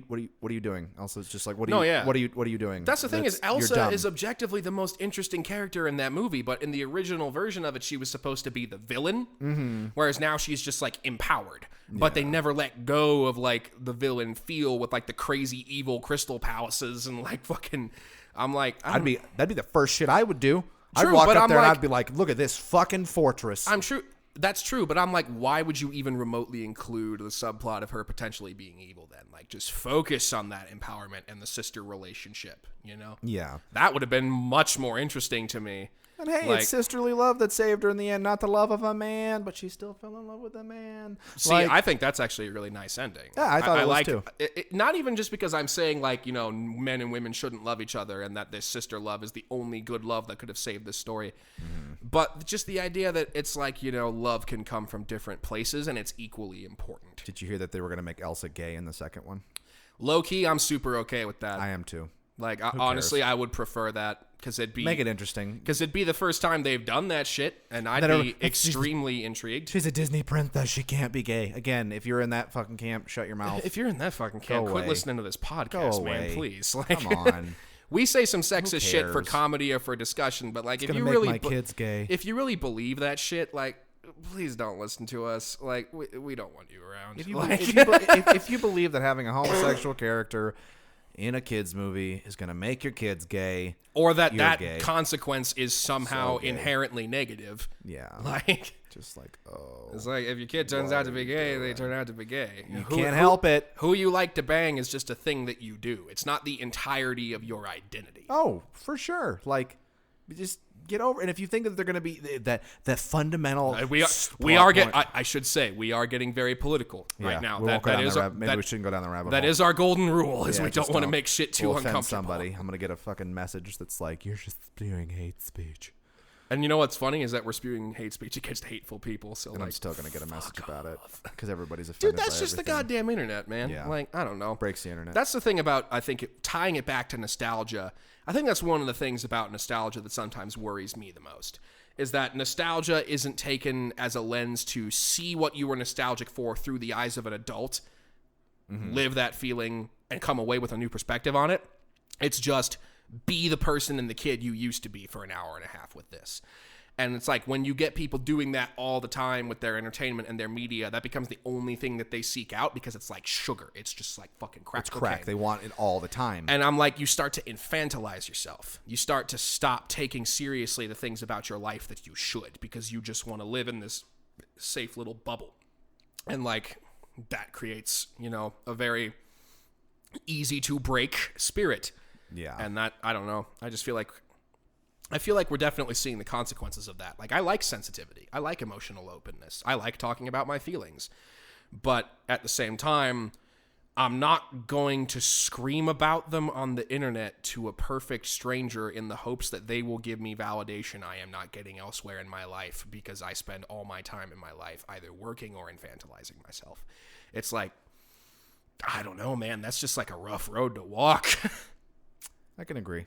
you doing? Elsa's just like, what are you doing? That's the thing, is Elsa is objectively the most interesting character in that movie, but in the original version of it, she was supposed to be the villain, whereas now she's just like empowered. But they never let go of like the villain feel with like the crazy evil crystal palaces and like fucking. I'm like, that'd be the first shit I would do. True, I'd walk but up I'm there like, and I'd be like, look at this fucking fortress. I'm true. That's true, but I'm like, why would you even remotely include the subplot of her potentially being evil then? Like, just focus on that empowerment and the sister relationship, Yeah. That would have been much more interesting to me. And hey, it's sisterly love that saved her in the end, not the love of a man, but she still fell in love with a man. See, I think that's actually a really nice ending. Yeah, I thought it was too. Not even just because I'm saying, like, men and women shouldn't love each other and that this sister love is the only good love that could have saved this story. But just the idea that it's like, love can come from different places and it's equally important. Did you hear that they were going to make Elsa gay in the second one? Low key, I'm super okay with that. I am too. Like, honestly, I would prefer that because it'd be... Make it interesting. Because it'd be the first time they've done that shit, and I'd be extremely intrigued. She's a Disney princess. She can't be gay. Again, if you're in that fucking camp, shut your mouth. If you're in that fucking camp, quit listening to this podcast, man, please. Like, come on. We say some sexist shit for comedy or for discussion, but like, if you really... my kids gay. If you really believe that shit, like... Please don't listen to us. Like, we don't want you around. If you believe that having a homosexual character in a kids movie is going to make your kids gay, or that gay. Consequence is somehow inherently negative. Yeah. Like, just like, it's like if your kid turns out to be gay, they turn out to be gay. You can't help it. Who you like to bang is just a thing that you do. It's not the entirety of your identity. Oh, for sure. Like, just get over. And if you think that they're going to be that fundamental, I should say we are getting very political right now. Maybe we shouldn't go down the rabbit hole. That is our golden rule. Is we don't want to make shit too uncomfortable. Somebody, I'm going to get a fucking message that's like, you're just spewing hate speech. And you know what's funny is that we're spewing hate speech against hateful people. So I'm still going to get a message about it because everybody's offended. Dude, that's just everything. the goddamn internet, man. Yeah. Like, I don't know. Breaks the internet. That's the thing about, I think, tying it back to nostalgia. I think that's one of the things about nostalgia that sometimes worries me the most, is that nostalgia isn't taken as a lens to see what you were nostalgic for through the eyes of an adult, live that feeling, and come away with a new perspective on it. It's just be the person and the kid you used to be for an hour and a half with this. And it's like when you get people doing that all the time with their entertainment and their media, that becomes the only thing that they seek out because it's like sugar. It's just like fucking crack. It's crack. They want it all the time. And I'm like, you start to infantilize yourself. You start to stop taking seriously the things about your life that you should because you just want to live in this safe little bubble. And like that creates, a very easy to break spirit. Yeah. And that, I don't know. I just feel like we're definitely seeing the consequences of that. Like, I like sensitivity. I like emotional openness. I like talking about my feelings. But at the same time, I'm not going to scream about them on the internet to a perfect stranger in the hopes that they will give me validation I am not getting elsewhere in my life because I spend all my time in my life either working or infantilizing myself. It's like, I don't know, man. That's just like a rough road to walk. I can agree.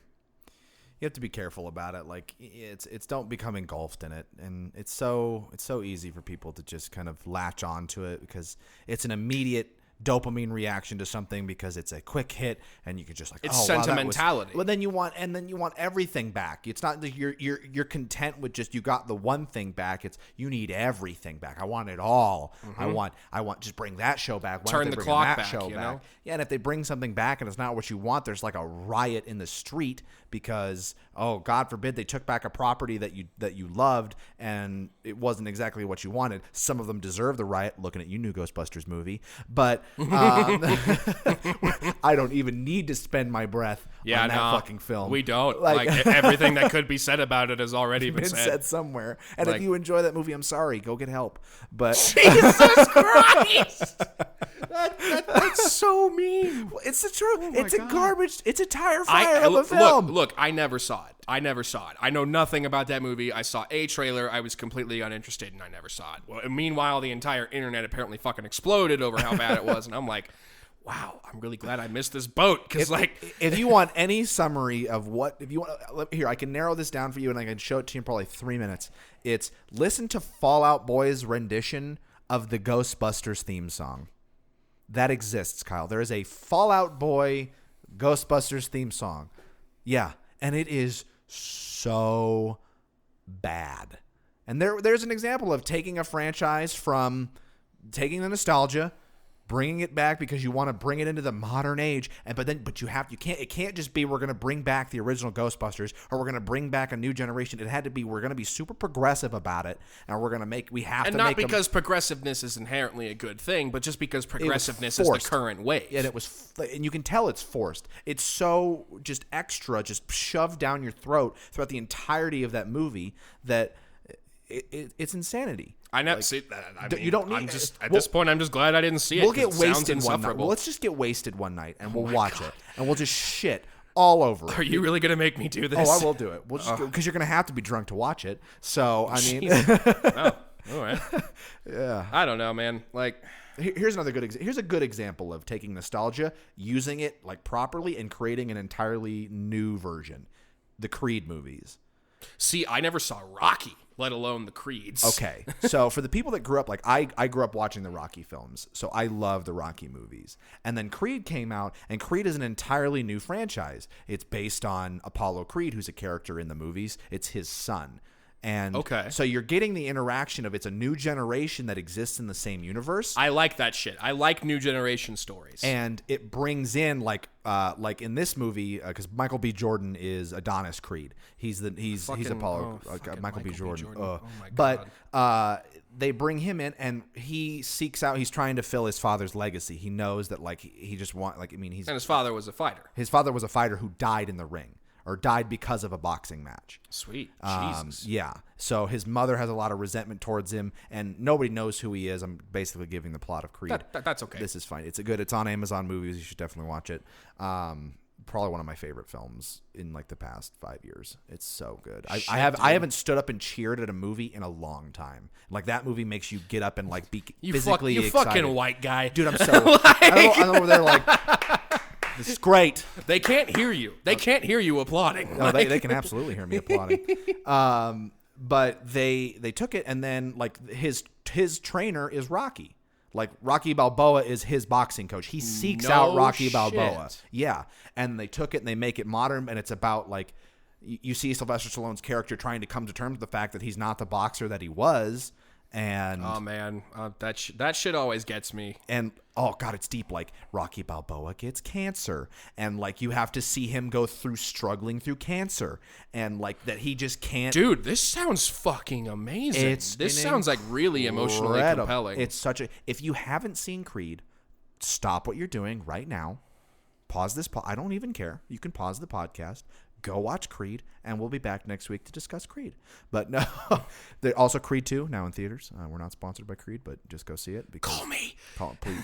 You have to be careful about it. Like it's don't become engulfed in it, and it's so easy for people to just kind of latch on to it because it's an immediate dopamine reaction to something because it's a quick hit and you can just like it's sentimentality. Well, then you want everything back. It's not that you're content with just you got the one thing back. It's you need everything back. I want it all. Mm-hmm. I want just bring that show back. Why Turn the clock back. You know? Yeah, and if they bring something back and it's not what you want, there's like a riot in the street because God forbid they took back a property that you loved and it wasn't exactly what you wanted. Some of them deserve the riot. Looking at you, new Ghostbusters movie, but. I don't even need to spend my breath on that fucking film. We don't. Like everything that could be said about it has already been said somewhere. And if you enjoy that movie, I'm sorry. Go get help. But Jesus Christ! That's so mean. It's the truth. It's a garbage. It's a tire fire of a film. Look, I never saw it. I know nothing about that movie. I saw a trailer. I was completely uninterested, and I never saw it. Well, meanwhile, the entire internet apparently fucking exploded over how bad it was, and I'm like, wow, I'm really glad I missed this boat. Because if you want any summary of here, I can narrow this down for you, and I can show it to you in probably 3 minutes. It's listen to Fall Out Boy's rendition of the Ghostbusters theme song. That exists, Kyle. There is a Fall Out Boy Ghostbusters theme song. Yeah, and it is so bad. And there's an example of taking a franchise from taking the nostalgia, bringing it back because you want to bring it into the modern age, but it can't just be we're going to bring back the original Ghostbusters or we're going to bring back a new generation. It had to be we're going to be super progressive about it, and we're going to make because progressiveness is inherently a good thing, but just because progressiveness is the current wave. And you can tell it's forced. It's so just extra, just shoved down your throat throughout the entirety of that movie that it's insanity. I never see that. You don't need. This point, I'm just glad I didn't see it. We'll get wasted one night. Well, let's just get wasted one night and we'll watch it and we'll just shit all over it. Are you really gonna make me do this? Oh, I will do it. We'll just because you're gonna have to be drunk to watch it. So I mean, All right. Yeah. I don't know, man. Like, Here's another here's a good example of taking nostalgia, using it like properly, and creating an entirely new version. The Creed movies. see, I never saw Rocky, let alone the Creeds. Okay, so for the people that grew up, like I grew up watching the Rocky films, so I love the Rocky movies. And then Creed came out, and Creed is an entirely new franchise. It's based on Apollo Creed, who's a character in the movies. It's his son. And so you're getting the interaction of it's a new generation that exists in the same universe. I like that shit. I like new generation stories. And it brings in like in this movie, because Michael B. Jordan is Adonis Creed. He's Apollo. Michael B. Jordan. Oh my God. But they bring him in, and he seeks out. He's trying to fill his father's legacy. He knows that like he just and his father was a fighter. His father was a fighter who died in the ring. Or died because of a boxing match. Sweet. Jesus. Yeah. So his mother has a lot of resentment towards him, and nobody knows who he is. I'm basically giving the plot of Creed. That's okay. This is fine. It's on Amazon Movies. You should definitely watch it. Probably one of my favorite films in like the past 5 years. It's so good. I haven't stood up and cheered at a movie in a long time. Like that movie makes you get up and like be physically excited. You fucking white guy. Dude, I'm so I'm over there like this is great. They can't hear you. They can't hear you applauding. No, they can absolutely hear me applauding. But they took it, and then like his trainer is Rocky. Like Rocky Balboa is his boxing coach. He seeks out Rocky Balboa. Yeah. And they took it and they make it modern, and it's about like you see Sylvester Stallone's character trying to come to terms with the fact that he's not the boxer that he was. And oh man, that shit always gets me. And oh god, it's deep. Like Rocky Balboa gets cancer, and like you have to see him go through struggling through cancer, and like that he just can't. Dude, this sounds fucking amazing. This sounds like really emotionally compelling. It's such a. If you haven't seen Creed, stop what you're doing right now. Pause this. I don't even care. You can pause the podcast. Go watch Creed, and we'll be back next week to discuss Creed. But no, also Creed 2 now in theaters. We're not sponsored by Creed, but just go see it. Call me.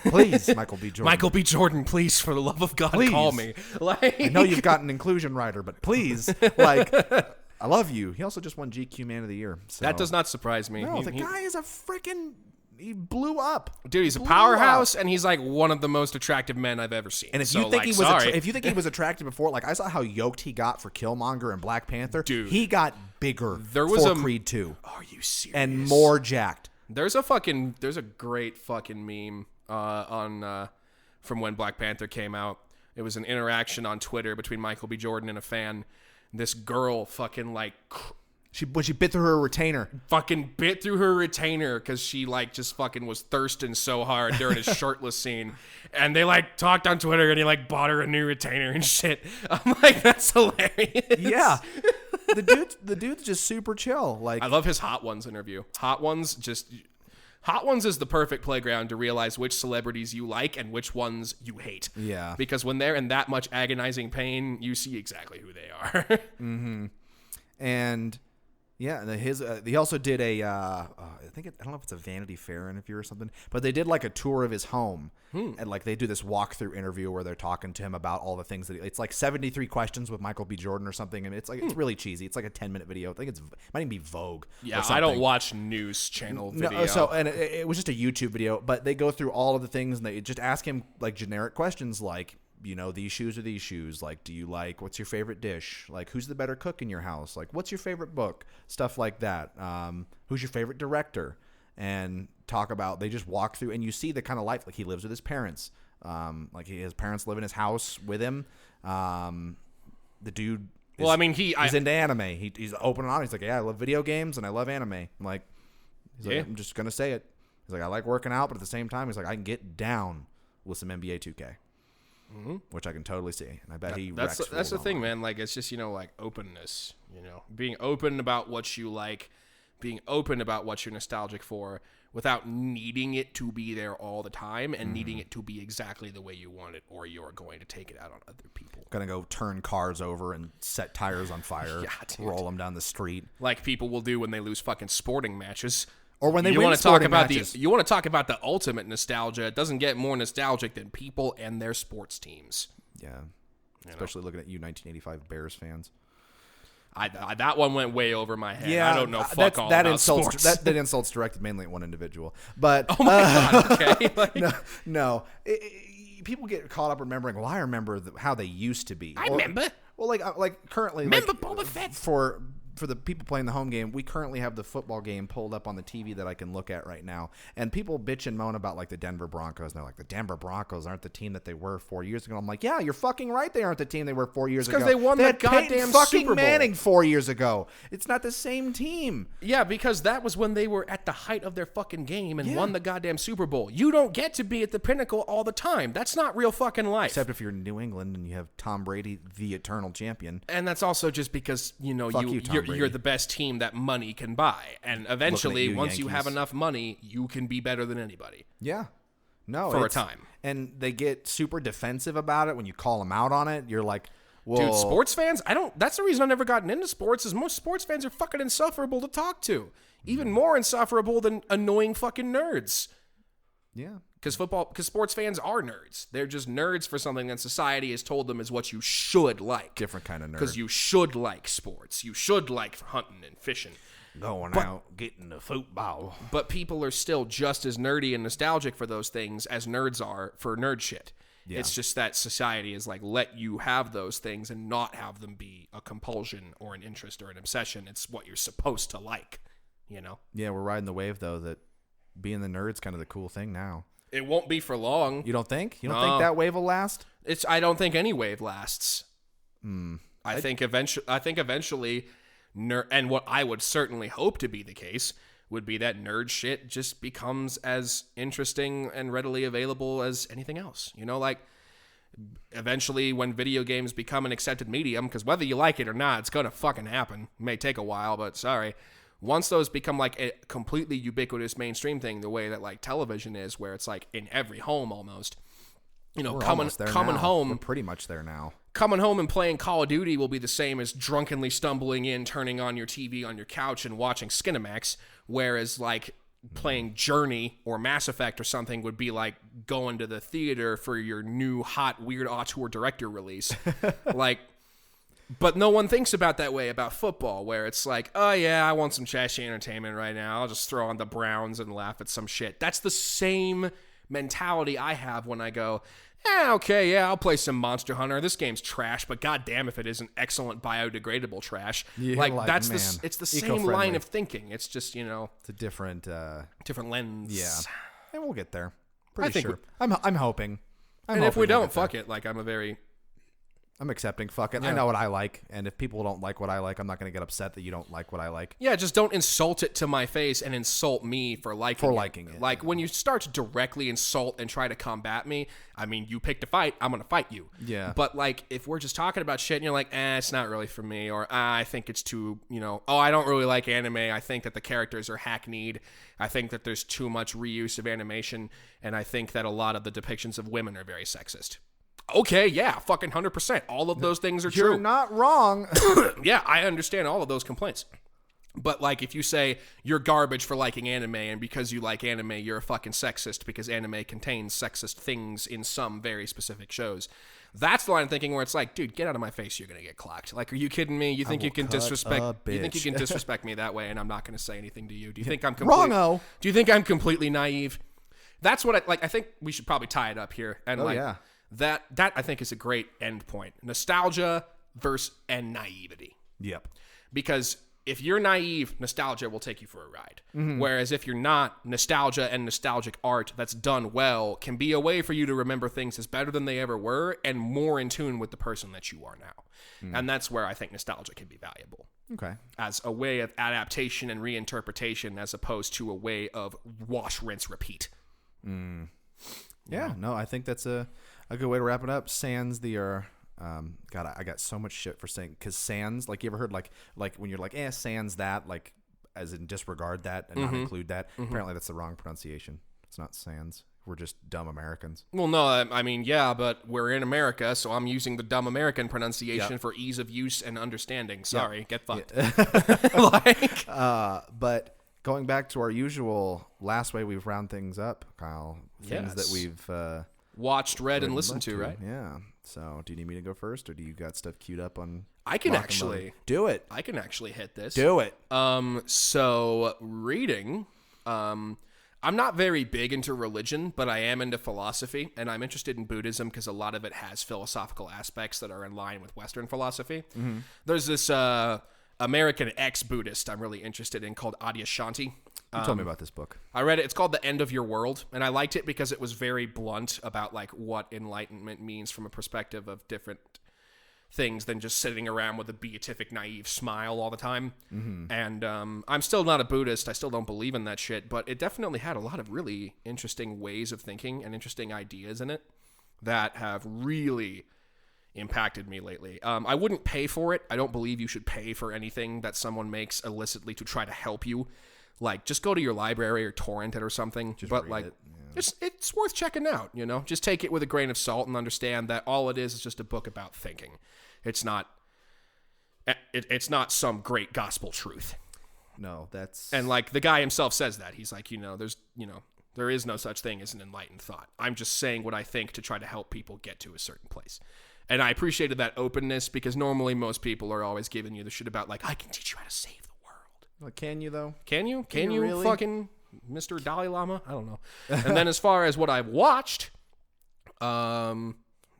Please, Michael B. Jordan. Michael B. Jordan, please, for the love of God, please. Call me. Like, I know you've got an inclusion rider, but please, like, I love you. He also just won GQ Man of the Year. So. That does not surprise me. No, the guy is a freaking... He blew up. Dude, he's a powerhouse, and he's like one of the most attractive men I've ever seen. And if you think he was attractive before, like I saw how yoked he got for Killmonger and Black Panther. Dude, he got bigger for Creed 2. Are you serious? And more jacked. There's a great fucking meme on from when Black Panther came out. It was an interaction on Twitter between Michael B. Jordan and a fan. This girl fucking like... She bit through her retainer. Fucking bit through her retainer because she like just fucking was thirsting so hard during his shirtless scene. And they like talked on Twitter and he like bought her a new retainer and shit. I'm like, that's hilarious. Yeah. The dude's just super chill. Like, I love his Hot Ones interview. Hot Ones is the perfect playground to realize which celebrities you like and which ones you hate. Yeah. Because when they're in that much agonizing pain, you see exactly who they are. Mm-hmm. And yeah, he also did I don't know if it's a Vanity Fair interview or something, but they did like a tour of his home, and like they do this walkthrough interview where they're talking to him about all the things that it's like 73 questions with Michael B. Jordan or something, and it's like it's really cheesy. It's like a 10-minute video. I think it might even be Vogue. Yeah, I don't watch news channel video. No, and it was just a YouTube video, but they go through all of the things and they just ask him like generic questions like, you know, these shoes or these shoes. Like, do you like, what's your favorite dish? Like, who's the better cook in your house? Like, what's your favorite book? Stuff like that. Who's your favorite director? And talk about, they just walk through and you see the kind of life, like he lives with his parents. Like his parents live in his house with him. The dude he's into anime. He's open and honest. He's like, yeah, I love video games and I love anime. I'm like, I'm just going to say it. He's like, I like working out, but at the same time, he's like, I can get down with some NBA 2K. Mm-hmm. Which I can totally see, and I bet that's the thing, man. Like, it's just, you know, like openness, you know, being open about what you like, being open about what you're nostalgic for, without needing it to be there all the time and needing it to be exactly the way you want it, or you're going to take it out on other people. Gonna go turn cars over and set tires on fire, roll them down the street, like people will do when they lose fucking sporting matches. Or when they want to talk about you want to talk about the ultimate nostalgia. It doesn't get more nostalgic than people and their sports teams. Yeah, especially looking at you, 1985 Bears fans. That one went way over my head. Yeah, I don't know fuck all about sports. That insult's directed mainly at one individual. But oh my god, okay. Like, no. People get caught up remembering. Well, I remember how they used to be. I remember. Well, like currently, Remember Boba Fett? For the people playing the home game, we currently have the football game pulled up on the TV that I can look at right now. And people bitch and moan about like the Denver Broncos. And they're like, the Denver Broncos aren't the team that they were 4 years ago. I'm like, yeah, you're fucking right. They aren't the team they were 4 years ago. Because they won the goddamn fucking Super Bowl. Manning 4 years ago. It's not the same team. Yeah, because that was when they were at the height of their fucking game and won the goddamn Super Bowl. You don't get to be at the pinnacle all the time. That's not real fucking life. Except if you're in New England and you have Tom Brady, the eternal champion. And that's also just because, you're the best team that money can buy. And eventually, once you have enough money, you can be better than anybody. Yeah. No. For a time. And they get super defensive about it when you call them out on it. You're like, well. Dude, sports fans, that's the reason I've never gotten into sports, is most sports fans are fucking insufferable to talk to. Even more insufferable than annoying fucking nerds. Yeah. Because sports fans are nerds. They're just nerds for something that society has told them is what you should like. Different kind of nerd. Because you should like sports. You should like hunting and fishing. Going out, getting the football. But people are still just as nerdy and nostalgic for those things as nerds are for nerd shit. Yeah. It's just that society is like, let you have those things and not have them be a compulsion or an interest or an obsession. It's what you're supposed to like, Yeah, we're riding the wave, though, that being the nerd's kind of the cool thing now. It won't be for long. You don't think? You don't think that wave will last? I don't think any wave lasts. I think eventually, and what I would certainly hope to be the case would be that nerd shit just becomes as interesting and readily available as anything else. Like eventually when video games become an accepted medium, because whether you like it or not, it's gonna fucking happen. It may take a while, but sorry. Once those become like a completely ubiquitous mainstream thing, the way that like television is, where it's like in every home almost, coming home. We're pretty much there now. Coming home and playing Call of Duty will be the same as drunkenly stumbling in, turning on your TV on your couch and watching Skinamax, whereas like playing Journey or Mass Effect or something would be like going to the theater for your new hot weird auteur director release. But no one thinks about that way about football, where it's like, oh yeah, I want some trashy entertainment right now. I'll just throw on the Browns and laugh at some shit. That's the same mentality I have when I go, okay, yeah, I'll play some Monster Hunter. This game's trash, but goddamn if it isn't excellent biodegradable trash. Yeah, it's the same line of thinking. It's just, it's a different lens. Yeah. And we'll get there. Pretty sure. I'm hoping. And if we don't, fuck it. Like I'm accepting. Fuck it. Yeah. I know what I like, and if people don't like what I like, I'm not going to get upset that you don't like what I like. Yeah, just don't insult it to my face and insult me for liking it. Like, when you start to directly insult and try to combat me, I mean, you picked a fight, I'm going to fight you. Yeah. But, like, if we're just talking about shit and you're like, it's not really for me, or I think it's too, I don't really like anime, I think that the characters are hackneyed, I think that there's too much reuse of animation, and I think that a lot of the depictions of women are very sexist. Okay, yeah, fucking 100%. All of those things are true. You're not wrong. Yeah, I understand all of those complaints. But, like, if you say you're garbage for liking anime, and because you like anime, you're a fucking sexist because anime contains sexist things in some very specific shows, that's the line of thinking where it's like, dude, get out of my face, you're going to get clocked. Like, are you kidding me? You think you can disrespect me that way, and I'm not going to say anything to you? Do you think I'm wrong-o? Do you think I'm completely naive? That's what I think we should probably tie it up here. And yeah. That I think is a great end point. Nostalgia and naivety. Yep. Because if you're naive, nostalgia will take you for a ride. Mm-hmm. Whereas if you're not, nostalgia and nostalgic art that's done well can be a way for you to remember things as better than they ever were and more in tune with the person that you are now. Mm. And that's where I think nostalgia can be valuable. Okay. As a way of adaptation and reinterpretation as opposed to a way of wash, rinse, repeat. Mm. Yeah, no, I think that's a good way to wrap it up. Sans God, I got so much shit for saying, because sans, like, you ever heard like when you're like, sans that, like, as in disregard that and not include that. Mm-hmm. Apparently that's the wrong pronunciation. It's not sans. We're just dumb Americans. Well, no, I mean, yeah, but we're in America, so I'm using the dumb American pronunciation for ease of use and understanding. Sorry, get fucked. Yeah. But going back to our usual last way we've round things up, Kyle, things that we've watched, read, and listened to, right? Yeah. So, do you need me to go first, or do you got stuff queued up on? I can lock and actually loaded? Do it. I can actually hit this. Do it. So reading, I'm not very big into religion, but I am into philosophy, and I'm interested in Buddhism because a lot of it has philosophical aspects that are in line with Western philosophy. Mm-hmm. There's this American ex-Buddhist I'm really interested in called Adyashanti. You told me about this book. I read it. It's called The End of Your World, and I liked it because it was very blunt about like what enlightenment means from a perspective of different things than just sitting around with a beatific, naive smile all the time. Mm-hmm. And I'm still not a Buddhist. I still don't believe in that shit, but it definitely had a lot of really interesting ways of thinking and interesting ideas in it that have really impacted me lately. I wouldn't pay for it. I don't believe you should pay for anything that someone makes illicitly to try to help you. Like, just go to your library or torrent it or something. Just but read like, it. Yeah. it's worth checking out. Just take it with a grain of salt and understand that all it is just a book about thinking. It's not some great gospel truth. No, that's... And like the guy himself says that. He's like, there is no such thing as an enlightened thought. I'm just saying what I think to try to help people get to a certain place. And I appreciated that openness because normally most people are always giving you the shit about like, I can teach you how to save the world. Well, can you though? Can you? Can you really? Fucking Mr. Dalai Lama? I don't know. And then as far as what I've watched, I'm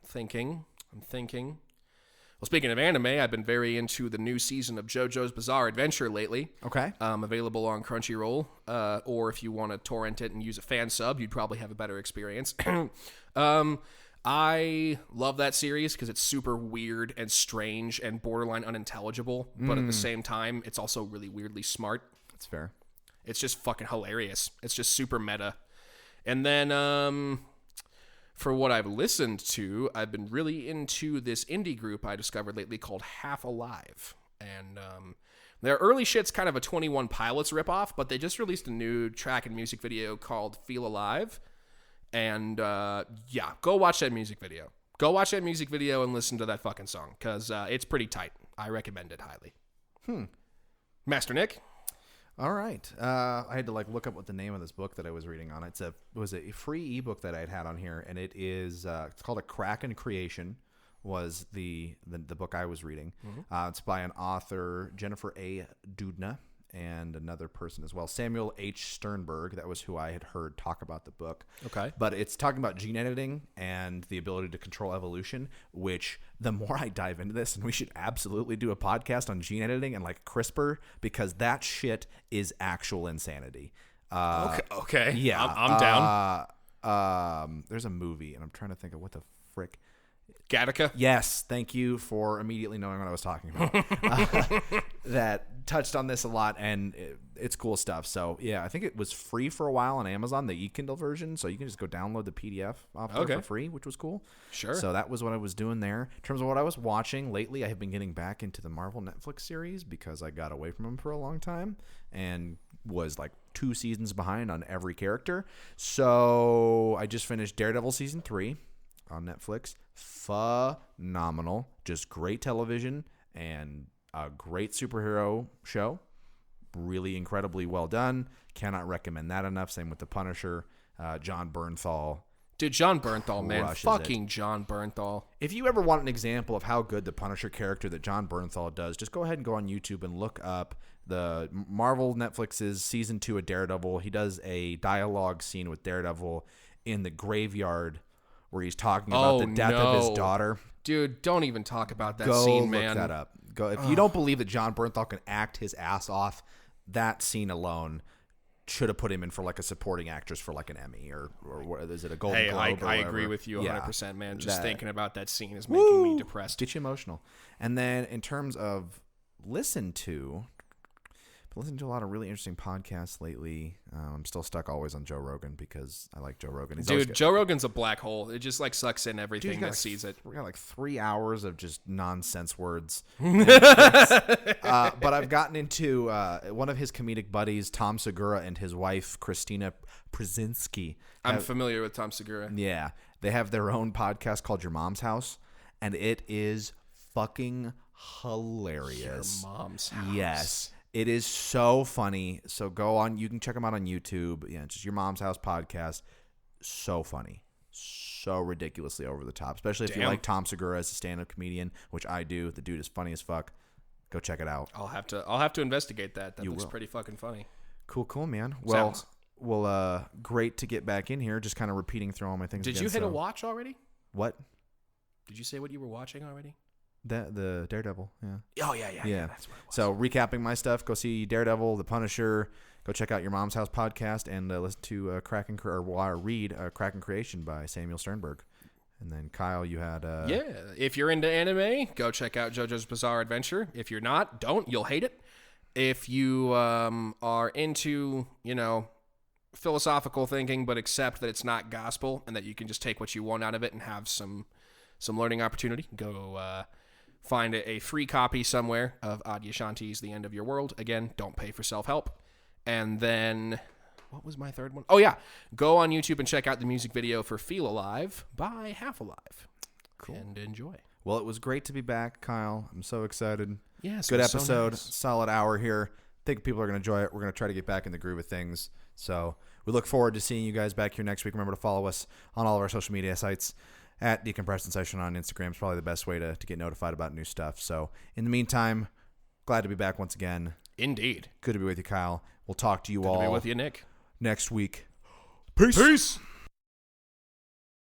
thinking. Well, speaking of anime, I've been very into the new season of JoJo's Bizarre Adventure lately. Okay. Available on Crunchyroll, or if you want to torrent it and use a fan sub, you'd probably have a better experience. I love that series because it's super weird and strange and borderline unintelligible, but at the same time, it's also really weirdly smart. That's fair. It's just fucking hilarious. It's just super meta. And then, for what I've listened to, I've been really into this indie group I discovered lately called Half Alive. And their early shit's kind of a 21 Pilots ripoff, but they just released a new track and music video called Feel Alive. And go watch that music video. Go watch that music video and listen to that fucking song, because it's pretty tight. I recommend it highly. Master Nick? All right. I had to look up what the name of this book that I was reading on. It was a free ebook that I had on here, and it's called A Crack in Creation. Was the book I was reading. Mm-hmm. It's by an author, Jennifer A. Doudna, and another person as well, Samuel H. Sternberg. That was who I had heard talk about the book. Okay. But it's talking about gene editing and the ability to control evolution, which the more I dive into this, and we should absolutely do a podcast on gene editing and like CRISPR, because that shit is actual insanity. Okay. Yeah. I'm down. There's a movie, and I'm trying to think of what the frick. Gattaca? Yes, thank you for immediately knowing what I was talking about. That touched on this a lot, and it's cool stuff. So, yeah, I think it was free for a while on Amazon, the e-Kindle version, so you can just go download the PDF off there for free, which was cool. Sure. So that was what I was doing there. In terms of what I was watching lately, I have been getting back into the Marvel Netflix series because I got away from them for a long time and was like 2 seasons behind on every character. So I just finished Daredevil Season 3 on Netflix. Phenomenal. Just great television and a great superhero show. Really incredibly well done. Cannot recommend that enough. Same with The Punisher. John Bernthal. Dude, John Bernthal, man. Fucking it. John Bernthal. If you ever want an example of how good the Punisher character that John Bernthal does, just go ahead and go on YouTube and look up the Marvel Netflix's Season 2 of Daredevil. He does a dialogue scene with Daredevil in the graveyard where he's talking about the death of his daughter. Dude, don't even talk about that scene, man. Go look that up. If you don't believe that John Bernthal can act his ass off, that scene alone should have put him in for like a supporting actress for like an Emmy or is it a Golden Globe? I agree with you 100%, man. Just thinking about that scene is making me depressed. Get you emotional. And then in terms of listen to a lot of really interesting podcasts lately. I'm still stuck always on Joe Rogan because I like Joe Rogan. Dude, Joe Rogan's a black hole. It just like sucks in everything that sees it. We got like 3 hours of just nonsense words. But I've gotten into one of his comedic buddies, Tom Segura, and his wife, Christina Przinski. I'm familiar with Tom Segura. Yeah. They have their own podcast called Your Mom's House, and it is fucking hilarious. Your Mom's House. Yes. It is so funny. So go on. You can check them out on YouTube. Yeah, just Your Mom's House podcast. So funny. so ridiculously over the top, especially if you Damn. like Tom Segura as a stand-up comedian, which I do. The dude is funny as fuck. Go check it out. I'll have to investigate that. That looks will. pretty fucking funny. Cool, man. Well, Sounds. Great to get back in here. Just kind of repeating through all my things. Did again, you hit so. a watch already? What? Did you say what you were watching already? The Daredevil. Yeah. Oh yeah. That's what it was. So recapping my stuff, go see Daredevil, The Punisher. Go check out your Mom's House podcast and listen to read Kraken Creation by Samuel Sternberg. And then Kyle, you had if you're into anime, go check out JoJo's Bizarre Adventure. If you're not, don't. You'll hate it. If you are into, philosophical thinking, but accept that it's not gospel and that you can just take what you want out of it and have some learning opportunity, go find a free copy somewhere of Adyashanti's The End of Your World. Again, don't pay for self-help. And then, what was my third one? Oh, yeah. Go on YouTube and check out the music video for Feel Alive by Half Alive. Cool. And enjoy. Well, it was great to be back, Kyle. I'm so excited. Yes. Good episode. So nice. Solid hour here. Think people are going to enjoy it. We're going to try to get back in the groove of things. So we look forward to seeing you guys back here next week. Remember to follow us on all of our social media sites. At Decompression Session on Instagram is probably the best way to get notified about new stuff. So in the meantime, glad to be back once again. Indeed. Good to be with you, Kyle. We'll talk to you all Good to be with you, Nick. next week. Peace.